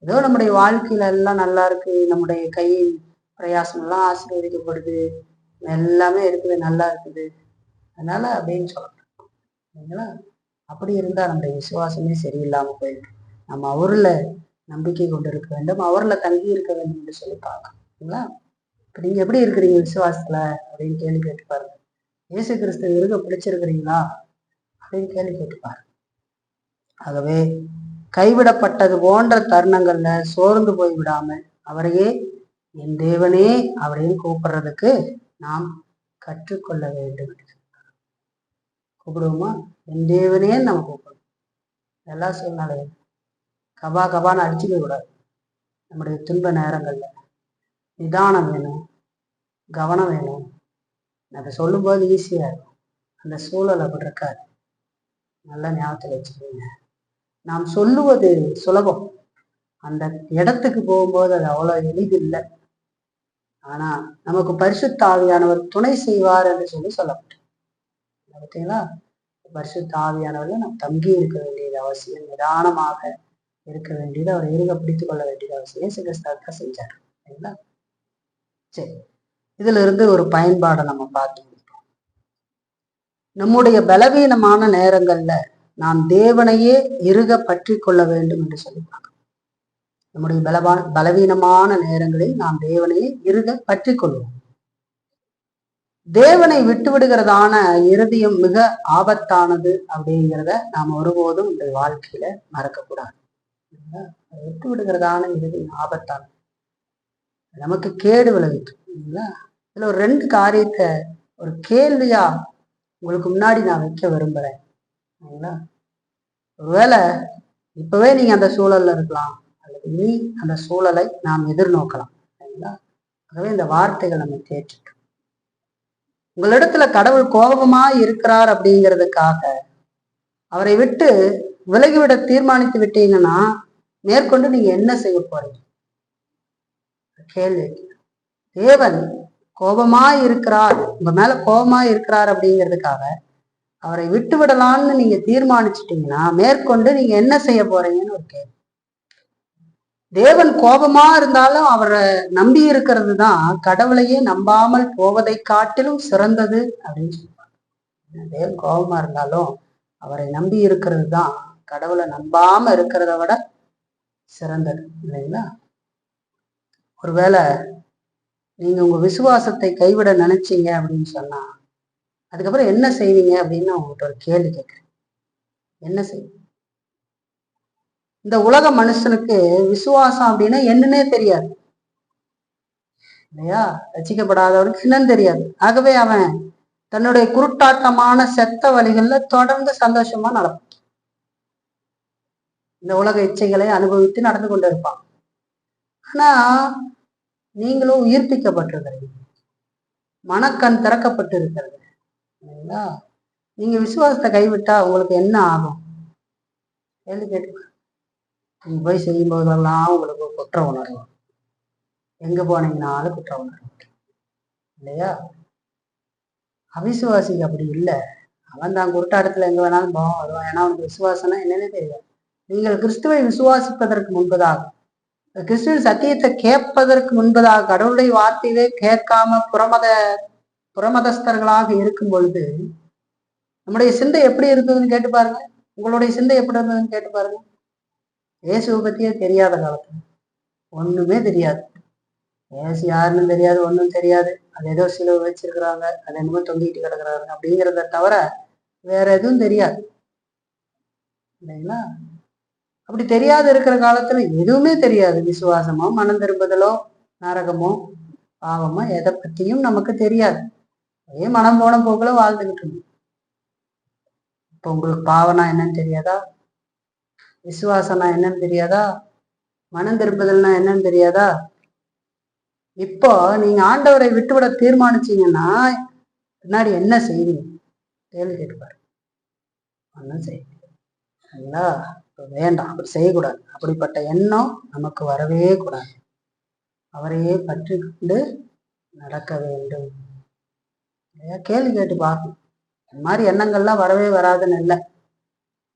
ஏதோ நம்முடைய வாழ்க்கையில எல்லாம் நல்லா இருக்கு, நம்முடைய கையின் பிரயாசம் எல்லாம் ஆசீர்வதிக்கப்படுது, எல்லாமே இருக்குது, நல்லா இருக்குது, அதனால அப்படின்னு சொல்லணும் இல்லைங்களா? அப்படி இருந்தா நம்முடைய விசுவாசமே சரியில்லாம போயிடும். நம்ம அவர்ல நம்பிக்கை கொண்டு இருக்க வேண்டும், அவர்ல தங்கி இருக்க வேண்டும் என்று சொல்லி பார்க்கணுங்களா? இப்ப நீங்க எப்படி இருக்கிறீங்க விசுவாசத்துல அப்படின்னு கேள்வி கேட்டு பாருங்க. இயேசு கிறிஸ்து இருக்க பிடிச்சிருக்கிறீங்களா அப்படின்னு கேள்வி கேட்டு பாருங்க. ஆகவே கைவிடப்பட்டது போன்ற தருணங்கள்ல சோர்ந்து போய் விடாமல் அவரையே என் தேவனே அப்படின்னு கூப்பிடுறதுக்கு நாம் கற்றுக்கொள்ள வேண்டும். கூப்பிடுவோமா? என் தேவனே நம்ம கூப்பிடணும். எல்லா சூழ்நிலையும் கபான்னு அடிச்சுக்க கூடாது. நம்முடைய துன்ப நேரங்கள்ல நிதானம் வேணும், கவனம் வேணும். அதை சொல்லும்போது ஈஸியா இருக்கும், அந்த சூழல் அப்படி இருக்காது. நல்லா ஞாபகத்தில் வச்சுக்கோங்க. நாம் சொல்லுவது சுலபம், அந்த இடத்துக்கு போகும்போது அது அவ்வளவு எளிதில்லை. ஆனா நமக்கு பரிசுத்த ஆவியானவர் துணை செய்வார் என்று சொல்லப்பட்டது. பார்த்தீங்களா? பரிசுத்த ஆவியானவர்ல நாம் தங்கி இருக்க வேண்டியது அவசியம், நிதானமாக இருக்க வேண்டியது, அவரை இருக பிடித்துக் கொள்ள வேண்டியது அவசியம். இயேசு கிறிஸ்து செஞ்சார் சரிங்களா? சரி, இதுல இருந்து ஒரு பயன்பாடை நம்ம பார்த்து நம்முடைய பலவீனமான நேரங்கள்ல நாம் தேவனையே இருக பற்றி கொள்ள வேண்டும் என்று சொல்லிப்பாங்க. நம்முடைய பலவீனமான நேரங்களில் நாம் தேவனையே இருக பற்றி கொள்வோம். தேவனை விட்டு விடுகிறதான இருதயம் மிக ஆபத்தானது அப்படிங்கிறத நாம் ஒருபோதும் இந்த வாழ்க்கையில மறக்கக்கூடாது. விட்டு விடுகிறதான இருதயம் ஆபத்தானது, நமக்கு கேடு விளைவிக்கும் இல்லைங்களா? இதுல ஒரு 2 காரியத்தை ஒரு கேள்வியா உங்களுக்கு முன்னாடி நான் வைக்க விரும்புறேன் சரிங்களா? ஒருவேளை இப்பவே நீங்க அந்த சூழல்ல இருக்கலாம், அல்லது இனி அந்த சூழலை நாம் எதிர்நோக்கலாம் சரிங்களா? ஆகவே இந்த வார்த்தைகள் நம்ம கேட்டுட்டோம். உங்களிடத்துல கடவுள் கோபமா இருக்கிறார் அப்படிங்கிறதுக்காக அவரை விட்டு விலகிவிட தீர்மானித்து விட்டீங்கன்னா மேற்கொண்டு நீங்க என்ன செய்ய போறீங்க? கேள்வி. தேவன் கோபமா இருக்கிறார், உங்க மேல கோபமா இருக்கிறார் அப்படிங்கிறதுக்காக அவரை விட்டு விடலாம்னு நீங்க தீர்மானிச்சிட்டீங்கன்னா மேற்கொண்டு நீங்க என்ன செய்ய போறீங்கன்னு ஒரு கேள்வி. தேவன் கோபமா இருந்தாலும் அவரை நம்பி இருக்கிறது தான் கடவுளையே நம்பாமல் போவதை காட்டிலும் சிறந்தது அப்படின்னு சொல்லுவாங்க. தேவன் கோபமா இருந்தாலும் அவரை நம்பி இருக்கிறது தான் கடவுளை நம்பாம இருக்கிறத விட சிறந்தது இல்லைங்களா? ஒருவேளை நீங்க உங்க விசுவாசத்தை கைவிட நினைச்சீங்க அப்படின்னு சொன்னா அதுக்கப்புறம் என்ன செய்வீங்க அப்படின்னு நான் உங்கள்கிட்ட ஒரு கேள்வி கேட்கிறேன். என்ன செய்வீங்க? இந்த உலக மனுஷனுக்கு விசுவாசம் அப்படின்னா என்னன்னே தெரியாது இல்லையா? ரசிக்கப்படாதவனுக்கு என்னன்னு தெரியாது. ஆகவே அவன் தன்னுடைய குருட்டாட்டமான செத்த வழிகள்ல தொடர்ந்து சந்தோஷமா நடப்பான். இந்த உலக இச்சைகளை அனுபவித்து நடந்து கொண்டு இருப்பான். ஆனா நீங்களும் உயிர்ப்பிக்கப்பட்டிருக்கிறீங்க, மனக்கண் திறக்கப்பட்டு இருக்கிறது இல்லைங்களா? நீங்க விசுவாசத்தை கைவிட்டா உங்களுக்கு என்ன ஆகும்? கேள்வி கேட்டு நீங்க போய் செய்யும் போதெல்லாம் உங்களுக்கு குற்ற உணர்வு, எங்க போனீங்கனாலும் குற்ற உணர்வு இல்லையா? அவிசுவாசிக்கு அப்படி இல்லை. அவன் தான் குருட்டாட்டத்துல எங்க வேணாலும் போவான் வருவான். ஏன்னா அவனுக்கு விசுவாசம்னா என்னன்னே தெரியாது. நீங்கள் கிறிஸ்துவை விசுவாசிப்பதற்கு முன்பதாக, கிறிஸ்துவின் சத்தியத்தை கேட்பதற்கு முன்பதாக, கடவுளுடைய வார்த்தையிலே கேட்காம புறமதஸ்தர்களாக இருக்கும் பொழுது நம்முடைய சிந்தை எப்படி இருந்ததுன்னு கேட்டு பாருங்க. உங்களுடைய சிந்தை எப்படி இருந்ததுன்னு கேட்டு பாருங்க. இயேசுவை பத்தியே தெரியாத காலத்துல ஒண்ணுமே தெரியாது. ஏசு யாருன்னு தெரியாது, ஒன்றும் தெரியாது. அது ஏதோ சிலுவை வச்சிருக்கிறாங்க, அது என்னமோ தொங்கிட்டு கிடக்குறாங்க அப்படிங்கிறத தவிர வேற எதுவும் தெரியாது இல்லைங்களா? அப்படி தெரியாது இருக்கிற காலத்துல எதுவுமே தெரியாது. விசுவாசமோ மனம் திரும்புதலோ நரகமோ பாவமோ எதை பத்தியும் நமக்கு தெரியாது. அதே மனம் போன போக்குல வாழ்ந்துகிட்டு இருந்தோம். இப்போ உங்களுக்கு பாவனா என்னன்னு தெரியாதா? விசுவாசம்னா என்னன்னு தெரியாதா? மனம் திரும்புதல்னா என்னன்னு தெரியாதா? இப்போ நீங்க ஆண்டவரை விட்டுவிட தீர்மானிச்சீங்கன்னா பின்னாடி என்ன செய்வீங்க? கேள்வி கேட்டுப்பாரு. ஒன்றும் செய்யுங்களா? வேண்டாம், அப்படி செய்யக்கூடாது. அப்படிப்பட்ட எண்ணம் நமக்கு வரவே கூடாது. அவரையே பற்றி கொண்டு நடக்க வேண்டும். கேள்வி கேட்டு பார்க்கணும். இந்த மாதிரி எண்ணங்கள்லாம் வரவே வராதுன்னு இல்லை.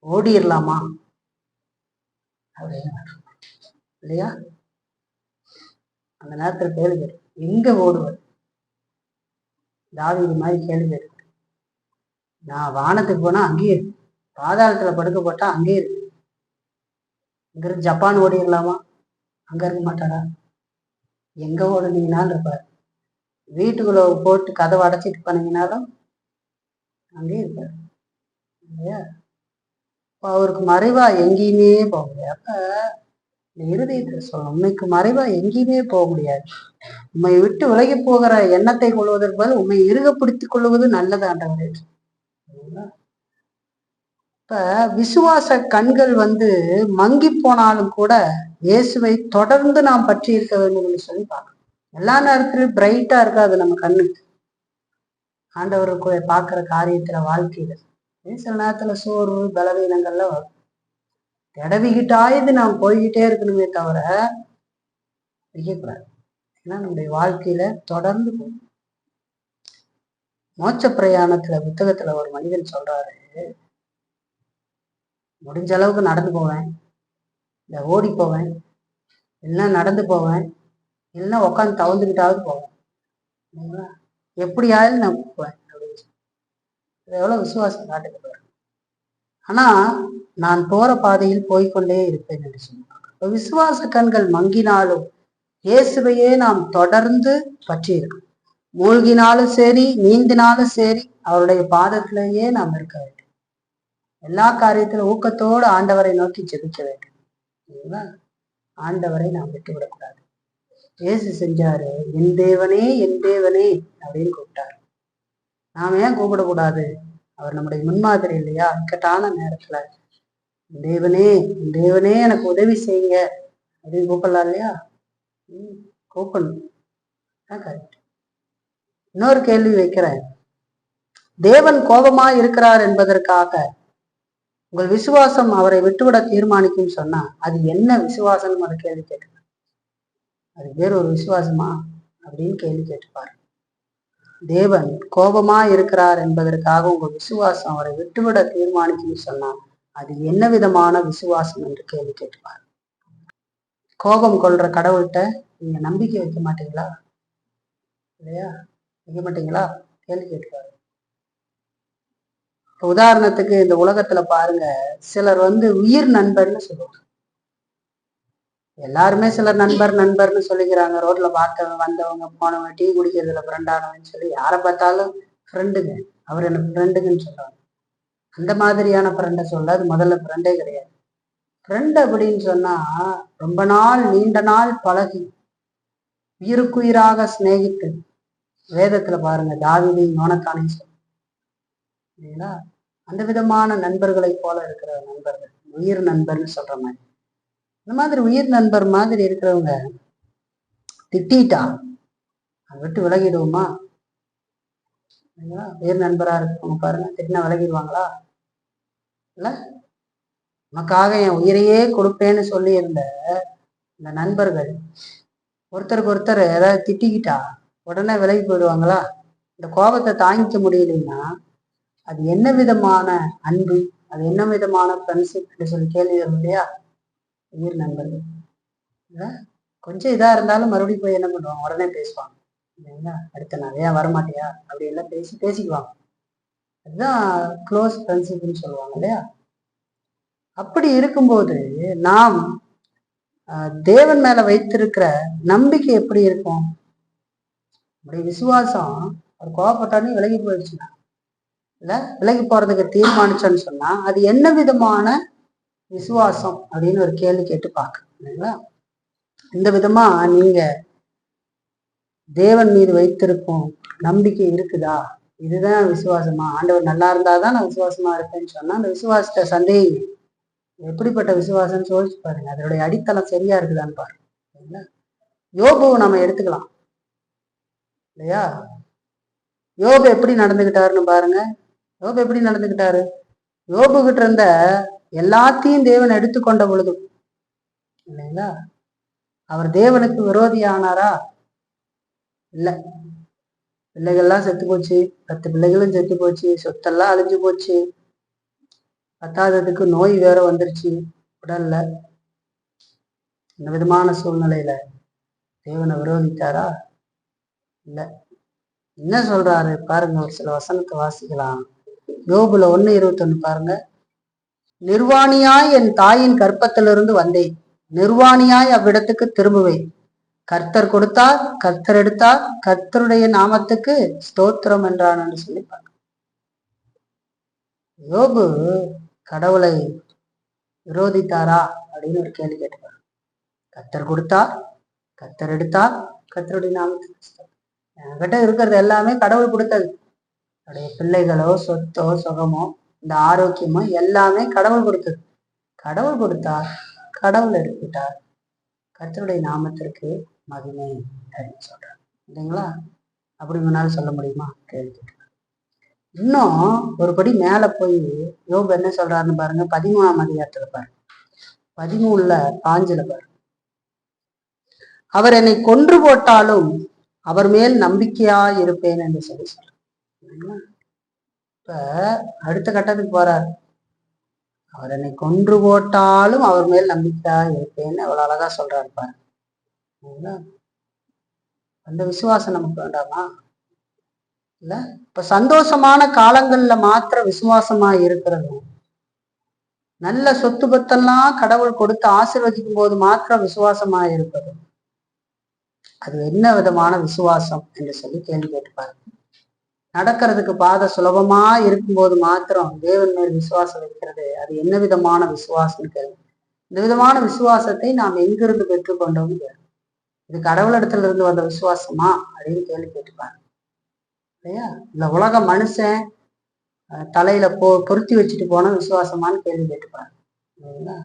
ஓடிடலாமா அப்படின்னு இல்லையா? அந்த நேரத்தில் கேள்வி கேட்டு எங்க ஓடுவது? தாவீது மாதிரி கேள்வி கேட்டு, நான் வானத்துக்கு போனா அங்கேயே இருக்கு, பாதாளத்துல படுக்க போட்டா அங்கேயே இருக்கு. இங்கிருந்து ஜப்பான் ஓடிடலாமா? அங்க இருக்க மாட்டாரா? எங்க ஓடுனீங்கனாலும் இருப்பாரு. வீட்டுக்குள்ள போட்டு கதவை அடைச்சிட்டு பண்ணீங்கனாலும் அங்கேயே இருப்பாரு இல்லையா? அவருக்கு மறைவா எங்கேயுமே போக முடியாது. அப்ப இருதயத்துல சொல்லணும், உண்மைக்கு மறைவா எங்கேயுமே போக முடியாது. உண்மை விட்டு விலகி போகிற எண்ணத்தை கொள்வதற்கு பதில் உண்மை இறுகப்படுத்திக் கொள்வது நல்லது ஆண்டவரே. இப்ப விசுவாச கண்கள் மங்கி போனாலும் கூட இயேசுவை தொடர்ந்து நாம் பற்றி இருக்க வேண்டும் சொல்லி பார்க்கணும். எல்லா நேரத்திலும் பிரைட்டா இருக்காது நம்ம கண்ணுக்கு. ஆண்டவருக்கு பார்க்கிற காரியத்துல வாழ்க்கையில சில நேரத்துல சோர்வு பலவீனங்கள்லாம் வரும். தடவிக்கிட்டாயுது நாம் போய்கிட்டே இருக்கணுமே தவிர செய்யக்கூடாது. ஏன்னா நம்முடைய வாழ்க்கையில தொடர்ந்து போகும். மோட்ச பிரயாணத்துல புத்தகத்துல ஒரு மனிதன் சொல்றாரு, முடிஞ்ச அளவுக்கு நடந்து போவேன், இல்லை ஓடி போவேன், இல்லைன்னா நடந்து போவேன், இல்லைன்னா உட்காந்து தவந்துக்கிட்டாவது போவேன், எப்படியாவது நான் போவேன் அப்படின்னு சொல்லி எவ்வளவு விசுவாசம் காட்டுக்கு. ஆனா நான் போற பாதையில் போய்கொண்டே இருப்பேன் என்று சொன்னாங்க. விசுவாச கண்கள் மங்கினாலும் இயேசுவையே நாம் தொடர்ந்து பற்றி இருக்கோம். மூழ்கினாலும் சரி, நீந்தினாலும் சரி, அவருடைய பாதத்திலேயே நாம் இருக்க வேண்டும். எல்லா காரியத்திலும் ஊக்கத்தோடு ஆண்டவரை நோக்கி ஜெபிக்க வேண்டும். சரிங்களா? ஆண்டவரை நாம் விட்டுவிடக்கூடாது. இயேசு செஞ்சாரு, என் தேவனே என் தேவனே அப்படின்னு கூப்பிட்டாரு. நாம ஏன் கூப்பிடக்கூடாது? அவர் நம்முடைய முன்மாதிரி இல்லையா? இக்கட்டான நேரத்துல தேவனே தேவனே எனக்கு உதவி செய்யுங்க அப்படின்னு கூப்பிடலாம் இல்லையா? கூப்பிடணும். இன்னொரு கேள்வி வைக்கிறேன். தேவன் கோபமா இருக்கிறார் என்பதற்காக உங்கள் விசுவாசம் அவரை விட்டுவிட தீர்மானிக்கும் சொன்னா அது என்ன விசுவாசம்? அதை கேள்வி கேட்டுப்பாரு. அது வேற ஒரு விசுவாசமா அப்படின்னு கேள்வி கேட்டுப்பாரு. தேவன் கோபமா இருக்கிறார் என்பதற்காக உங்கள் விசுவாசம் அவரை விட்டுவிட தீர்மானிக்கும் சொன்னா அது என்ன விதமான விசுவாசம் என்று கேள்வி கேட்டுப்பார். கோபம் கொள்ற கடவுள்கிட்ட நீங்க நம்பிக்கை வைக்க மாட்டீங்களா? இல்லையா? வைக்க மாட்டீங்களா? கேள்வி கேட்பாரு. உதாரணத்துக்கு இந்த உலகத்துல பாருங்க, சிலர் உயிர் நண்பர்னு சொல்லுவாங்க. எல்லாருமே சிலர் நண்பர்னு சொல்லிக்கிறாங்க. ரோட்ல பார்த்தவங்க, வந்தவங்க, போனவங்க, டீ குடிக்கிறதுல ஃப்ரெண்டானவன்னு சொல்லி யாரை பார்த்தாலும் ஃப்ரெண்டுங்க, அவர் எனக்கு ஃப்ரெண்டுங்கன்னு சொல்றாங்க. அந்த மாதிரியான ஃப்ரெண்டை சொல்ல, அது முதல்ல ஃப்ரெண்டே கிடையாது. ஃப்ரெண்ட் அப்படின்னு சொன்னா ரொம்ப நாள், நீண்ட நாள் பழகி உயிருக்குயிராக சிநேகித்து, வேதத்துல பாருங்க தாவீது யோனத்தானையும் சொல்லுங்களா, அந்த விதமான நண்பர்களை போல இருக்கிற நண்பர்கள், உயிர் நண்பர்னு சொல்ற மாதிரி. இந்த மாதிரி உயிர் நண்பர் மாதிரி இருக்கிறவங்க திட்டா அதை விட்டு விலகிடுவோமா? உயிர் நண்பரா இருக்கவங்க பாருங்க, திட்டினா விலகிடுவாங்களா? இல்ல, நமக்காக என் உயிரையே கொடுப்பேன்னு சொல்லி இருந்த இந்த நண்பர்கள் ஒருத்தருக்கு ஒருத்தர் ஏதாவது திட்டிக்கிட்டா உடனே விலகி போயிடுவாங்களா? இந்த கோபத்தை தாங்கிக்க முடியலைன்னா அது என்ன விதமான அன்பு, அது என்ன விதமான ஃப்ரெண்ட்ஷிப் சொல்லி கேள்வி வரும் இல்லையா? உயிர் நண்பர்கள் கொஞ்சம் இதா இருந்தாலும் மறுபடியும் போய் என்ன பண்ணுவாங்க, உடனே பேசுவாங்க இல்லைங்களா? அடுத்த நாள் ஏன் வரமாட்டியா அப்படி எல்லாம் பேசிக்குவாங்க. அதுதான் க்ளோஸ் ஃப்ரெண்ட்ஷிப்னு சொல்லுவாங்க இல்லையா? அப்படி இருக்கும்போது நாம் தேவன் மேல வைத்திருக்கிற நம்பிக்கை எப்படி இருக்கும்? அப்படி விசுவாசம் ஒரு கோவப்பட்டானே விலகி போயிடுச்சுன்னா, இல்ல விலகி போறதுக்கு தீர்மானிச்சோன்னு சொன்னா அது என்ன விதமான விசுவாசம் அப்படின்னு ஒரு கேள்வி கேட்டு பார்க்கணும் இல்லைங்களா? இந்த விதமா நீங்க தேவன் மீது வைத்திருக்கும் நம்பிக்கை இருக்குதா? இதுதான் விசுவாசமா? ஆண்டவர் நல்லா இருந்தாதான் நான் விசுவாசமா இருப்பேன்னு சொன்னா அந்த விசுவாசத்தை சந்தேகம் எப்படிப்பட்ட விசுவாசம்னு சொல்லிச்சு பாருங்க. அதனுடைய அடித்தளம் சரியா இருக்குதான்னு பாருங்க. யோபுவை நம்ம எடுத்துக்கலாம் இல்லையா? யோபு எப்படி நடந்துகிட்டாருன்னு பாருங்க. யோபு எப்படி நடந்துகிட்டாரு? யோபு கிட்ட இருந்த எல்லாத்தையும் தேவன் எடுத்துக்கொண்ட பொழுது இல்லைங்களா, அவர் தேவனுக்கு விரோதி ஆனாரா? இல்ல. பிள்ளைகள்லாம் செத்து போச்சு, 10 பிள்ளைகளும் செத்து போச்சு, சொத்தெல்லாம் அழிஞ்சு போச்சு, பத்தாததுக்கு நோய் வேற வந்துருச்சு உடல்ல. இந்த விதமான சூழ்நிலையில தேவனை விரோதித்தாரா? இல்ல. என்ன சொல்றாரு பாருங்க, ஒரு சில வசனத்தை வாசிக்கலாம். யோபுல 1:21 பாருங்க. நிர்வாணியாய் என் தாயின் கற்பத்திலிருந்து வந்தேன், நிர்வாணியாய் அவ்விடத்துக்கு திரும்புவேன். கர்த்தர் கொடுத்தார், கர்த்தர் எடுத்தார், கர்த்தருடைய நாமத்துக்கு ஸ்தோத்திரம் என்றான் என்று சொல்லி பாருங்க. யோபு கடவுளை விரோதித்தாரா அப்படின்னு ஒரு கேள்வி கேட்டுப்பாரு. கர்த்தர் கொடுத்தார், கர்த்தர் எடுத்தார், கர்த்தருடைய நாமத்துக்கு. என்கிட்ட இருக்கிறது எல்லாமே கடவுள் கொடுத்தது. அவருடைய பிள்ளைகளோ, சொத்தோ, சுகமோ, இந்த ஆரோக்கியமோ எல்லாமே கடவுள் கொடுத்தது. கடவுள் கொடுத்தார், கடவுள் எடுத்துட்டார், கர்த்தருடைய நாமத்திற்கு மகிமை அப்படின்னு சொல்றாரு இல்லைங்களா? அப்படி முன்னாலும் சொல்ல முடியுமா? கேள்வி. இன்னும் ஒருபடி மேல போய் யோபு என்ன சொல்றாருன்னு பாருங்க. 13ஆம் அதிகாரத்துல பாருங்க, 13:5 பாருங்க. அவர் என்னை கொன்று போட்டாலும் அவர் மேல் நம்பிக்கையா இருப்பேன் என்று சொல்லி சொல்றார். இப்ப அடுத்த கட்டத்துக்கு போறார். அவர் என்னை கொன்று போட்டாலும் அவர் மேல் நம்பிக்கையா இருப்பேன்னு அவ்வளவு அழகா சொல்றாரு பாருங்க. அந்த விசுவாசம் நமக்கு வேண்டாமா? இல்ல, இப்ப சந்தோஷமான காலங்கள்ல மாத்திர விசுவாசமா இருக்கிறது, நல்ல சொத்து பத்தெல்லாம் கடவுள் கொடுத்து ஆசீர்வதிக்கும் போது மாத்திரம் விசுவாசமா இருப்பது, அது என்ன விதமான விசுவாசம் என்று சொல்லி கேள்வி கேட்டுப்பாரு. நடக்கிறதுக்கு பாதை சுலபமா இருக்கும்போது மாத்திரம் தேவன் மேல் விசுவாசம் வைக்கிறது, அது என்ன விதமான விசுவாசம் கேள்வி. இந்த விதமான விசுவாசத்தை நாம் எங்கிருந்து பெற்றுக்கொண்டோம்? இது கடவுளிடத்துல இருந்து வந்த விசுவாசமா அப்படின்னு கேள்வி கேட்டுப்பாரு இல்லையா? இந்த உலக மனுஷன் தலையில பொருத்தி வச்சுட்டு போன விசுவாசமானு கேள்வி கேட்டுப்பாரு இல்லைங்களா?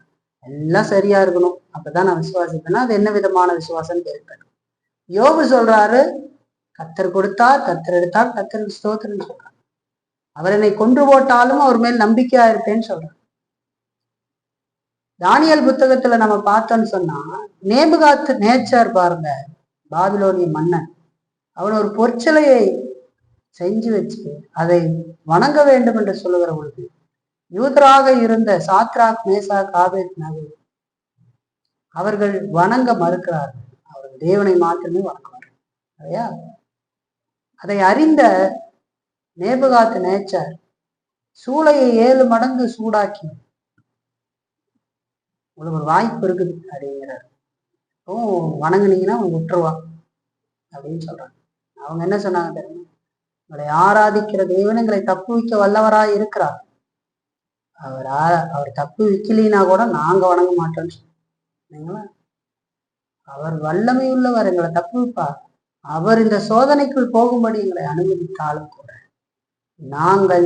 எல்லாம் சரியா இருக்கணும் அப்பதான் நான் விசுவாசிப்பேன்னா அது என்ன விதமான விசுவாசம்னு கேட்பேன். யோபு சொல்றாரு, கர்த்தர் கொடுத்தார், கர்த்தர் எடுத்தார், கர்த்தருக்கு ஸ்தோத்திரம்னு சொல்றாரு. அவர் என்னை கொன்று போட்டாலும் அவர் மேல் நம்பிக்கையா இருப்பேன்னு சொல்றாரு. தானியேல் புத்தகத்துல நம்ம பார்த்தோம்னு சொன்னா, நேபுகாத் நேச்சார் பாருங்க, பாபிலோனிய மன்னன், அவன் ஒரு பொற்சிலையை செஞ்சு வச்சு அதை வணங்க வேண்டும் என்று சொல்லுகிற பொழுது யூதராக இருந்த சாத்ராக், மேசாக், ஆபேத்நேகோ அவர்கள் வணங்க மறுக்கிறார்கள். அவர்கள் தேவனை மாத்திரமே வணங்குவார்கள். இல்லையா? அதை அறிந்த நேபுகாத் நேச்சர் சூளையை 7 மடங்கு சூடாக்கி, உங்களுக்கு ஒரு வாய்ப்பு இருக்குது அப்படிங்கிறார். வணங்குனீங்கன்னா அவங்க விட்டுருவா அப்படின்னு சொல்றாங்க. அவங்க என்ன சொன்னாங்க தெரியுமா? உங்களை ஆராதிக்கிற தேவன் எங்களை தப்பு வைக்க வல்லவராய் இருக்கிறார். அவர் தப்பு வைக்கலினா கூட நாங்க வணங்க மாட்டோம்னு சொன்னீங்களா? அவர் வல்லமை உள்ளவர், எங்களை தப்பு வைப்பார். அவர் இந்த சோதனைக்குள் போகும்படி எங்களை அனுமதித்தாலும் கூட நாங்கள்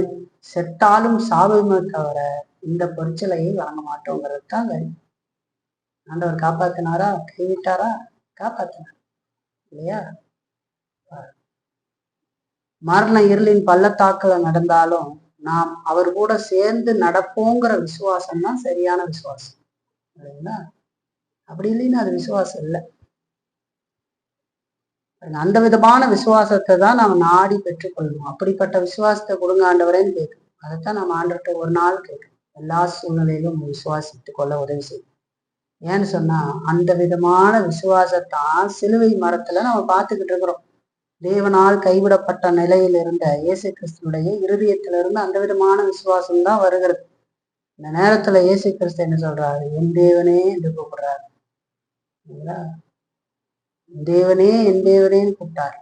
செத்தாலும் சாபமே தவிர இந்த பொற்சிலையை வழங்க மாட்டோங்கிறது தான் ஆண்டவர் காப்பாத்தினாரா? கைவிட்டாரா? காப்பாத்தினார் இல்லையா? மரண இருளின் பள்ளத்தாக்குல நடந்தாலும் நாம் அவர் கூட சேர்ந்து நடப்போங்கிற விசுவாசம் தான் சரியான விசுவாசம் இல்லைங்களா? அப்படி இல்லைன்னா அது விசுவாசம் இல்லை. அந்த விதமான விசுவாசத்தை தான் நாம் நாடி பெற்றுக்கொள்ளணும். அப்படிப்பட்ட விசுவாசத்தை கொடுங்க ஆண்டவரேன்னு கேட்கும். அதைத்தான் நம்ம ஆண்டவர்கிட்ட ஒரு நாள் கேட்கும். எல்லா சூழ்நிலையிலும் விசுவாசித்துக் கொள்ள உதவி செய்யும். ஏன்னு சொன்னா அந்த விதமான விசுவாசத்தான் சிலுவை மரத்துல நம்ம பார்த்துக்கிட்டு இருக்கிறோம். தேவனால் கைவிடப்பட்ட நிலையில் இருந்த இயேசு கிறிஸ்துனுடைய இருதயத்திலிருந்து அந்த விதமான விசுவாசம் தான் வருகிறது. இந்த நேரத்துல இயேசு கிறிஸ்து என்ன சொல்றாரு? என் தேவனே என்று கூப்பிடுறாரு. தேவனே என் தேவனேன்னு கூப்பிட்டாரு.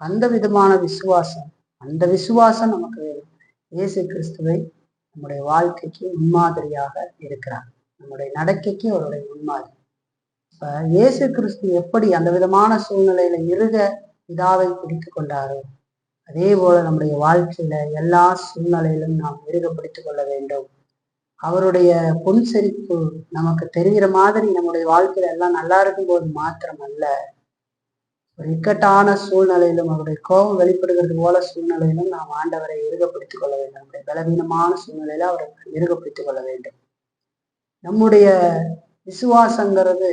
அந்த விதமான விசுவாசம், அந்த விசுவாசம் நமக்கு வேணும். இயேசு கிறிஸ்துவை நம்முடைய வாழ்க்கைக்கு முன்மாதிரியாக இருக்கிறார். நம்முடைய நடக்கைக்கு அவருடைய முன்மாதிரி. இப்ப இயேசு கிறிஸ்து எப்படி அந்த விதமான சூழ்நிலையில இருக பிதாவை பிடித்து கொண்டாரோ, அதே போல நம்முடைய வாழ்க்கையில எல்லா சூழ்நிலையிலும் நாம் இருக பிடித்துக் கொள்ள வேண்டும். அவருடைய புன்சிரிப்பு நமக்கு தெரிகிற மாதிரி நம்முடைய வாழ்க்கையில எல்லாம் நல்லா இருக்கும் போது மாத்திரம் அல்ல, ஒரு இக்கட்டான சூழ்நிலையிலும் அவருடைய கோபம் வெளிப்படுகிறது போல சூழ்நிலையிலும் நாம் ஆண்டவரை இறுகப்படுத்திக் கொள்ள வேண்டும். நம்முடைய பலவீனமான சூழ்நிலையில அவரை இறுகப்படுத்திக் கொள்ள வேண்டும். நம்முடைய விசுவாசங்கிறது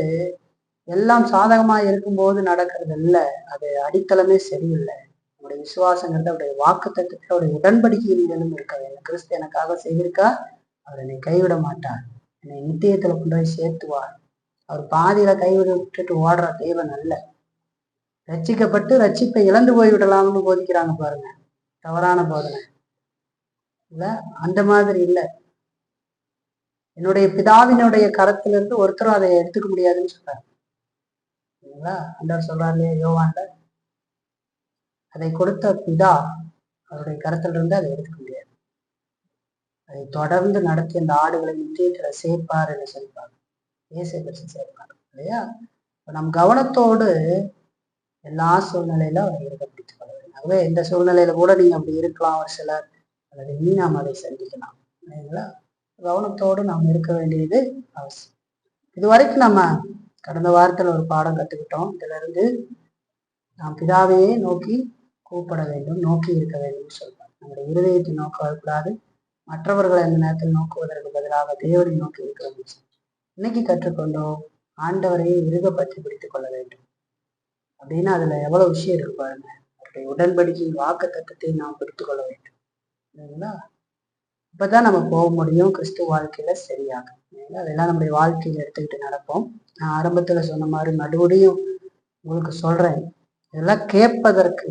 எல்லாம் சாதகமா இருக்கும்போது நடக்கிறது இல்லை. அது அடித்தளமே சரியில்லை. நம்முடைய விசுவாசங்கிறது அவருடைய வாக்குத்தத்தத்தை அவருடைய உடன்படிக்கையிலும் இருக்க வேண்டும். கிறிஸ்து எனக்காக செய்திருக்கா, அவர் என்னை கைவிட மாட்டார், என்னை நித்தியத்துல கொண்டு போய் சேர்த்துவார். அவர் பாதியில விட்டுட்டு ஓடுற தேவன் அல்ல. ரட்சிக்கப்பட்டு ரட்சிப்பை இழந்து போய் விடலாம்னு போதிக்கிறாங்க பாருங்க, தவறான போதனை இல்ல. அந்த மாதிரி இல்லை. என்னுடைய பிதாவினுடைய கரத்திலிருந்து ஒருத்தரும் அதை எடுத்துக்க முடியாதுன்னு சொல்றாரு. ஆண்டவர் சொல்றாரு இல்லையா யோவான்ல, அதை கொடுத்த பிதா அவருடைய கரத்துல இருந்து அதை எடுத்துக்க முடியாது. அதை தொடர்ந்து நடத்தி அந்த ஆடுகளை நித்தியத்துல சேர்ப்பார் என்று சொல்லிப்பாங்க. இயேசு கிறிஸ்து சேர்ப்பார் இல்லையா? நம் கவனத்தோடு எல்லா சூழ்நிலையில அவரை இருக்க கொள்ள வேண்டும். ஆகவே இந்த சூழ்நிலையில கூட நீங்க அப்படி இருக்கலாம் ஒரு சிலர், அல்லது நீ நாம் அதை சந்திக்கலாம் இல்லைங்களா? கவனத்தோடு நாம் இருக்க வேண்டியது அவசியம். இது வரைக்கும் நம்ம கடந்த வாரத்துல ஒரு பாடம் கத்துக்கிட்டோம். இதுல இருந்து நாம் பிதாவையே நோக்கி கூப்பிட வேண்டும், நோக்கி இருக்க வேண்டும் சொல்றாங்க. நம்முடைய இருதயத்தை நோக்க வரக்கூடாது, மற்றவர்களை அந்த நேரத்தில் நோக்குவதற்கு பதிலாக தேவனை நோக்கி இருக்க வேண்டும். இன்னைக்கு கற்றுக்கொண்டோம் ஆண்டவரையே இறுக பற்றி பிடித்துக் கொள்ள வேண்டும் அப்படின்னு. அதுல எவ்வளவு விஷயம் இருக்கு பாருங்க. அவருடைய உடன்படிக்கையின் வாக்கு தத்துவத்தை நாம் பிடித்துக் கொள்ள வேண்டும் இல்லைங்களா? இப்பதான் நம்ம போக முடியும் கிறிஸ்துவ வாழ்க்கையில சரியாக. அதெல்லாம் நம்முடைய வாழ்க்கையில எடுத்துக்கிட்டு நடப்போம். நான் ஆரம்பத்துல சொன்ன மாதிரி மறுபடியும் உங்களுக்கு சொல்றேன், இதெல்லாம் கேட்பதற்கு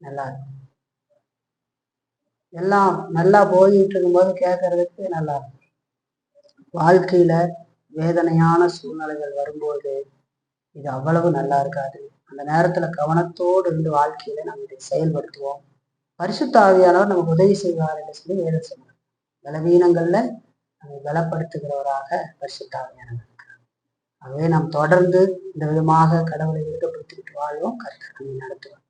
நல்லா இருக்கும். எல்லாம் நல்லா போயிட்டு இருக்கும்போது கேட்கறதுக்கு நல்லா இருக்கும். வாழ்க்கையில வேதனையான சூழ்நிலைகள் வரும்போது இது அவ்வளவு நல்லா இருக்காது. அந்த நேரத்துல கவனத்தோடு இருந்து வாழ்க்கையில நம்ம இதை செயல்படுத்துவோம். பரிசுத்த ஆவியானவர் நமக்கு உதவி செய்வார் என்று சொல்லி வேதம் சொன்னார். பலவீனங்கள்ல நம்மை பலப்படுத்துகிறவராக பரிசுத்த ஆவியானவர் இருக்கிறார். ஆகவே நாம் தொடர்ந்து இந்த விதமாக கடவுளை விருதப்படுத்திக்கிட்டு வாழ்வோம். கர்த்தர் நம்மை நடத்துவார்.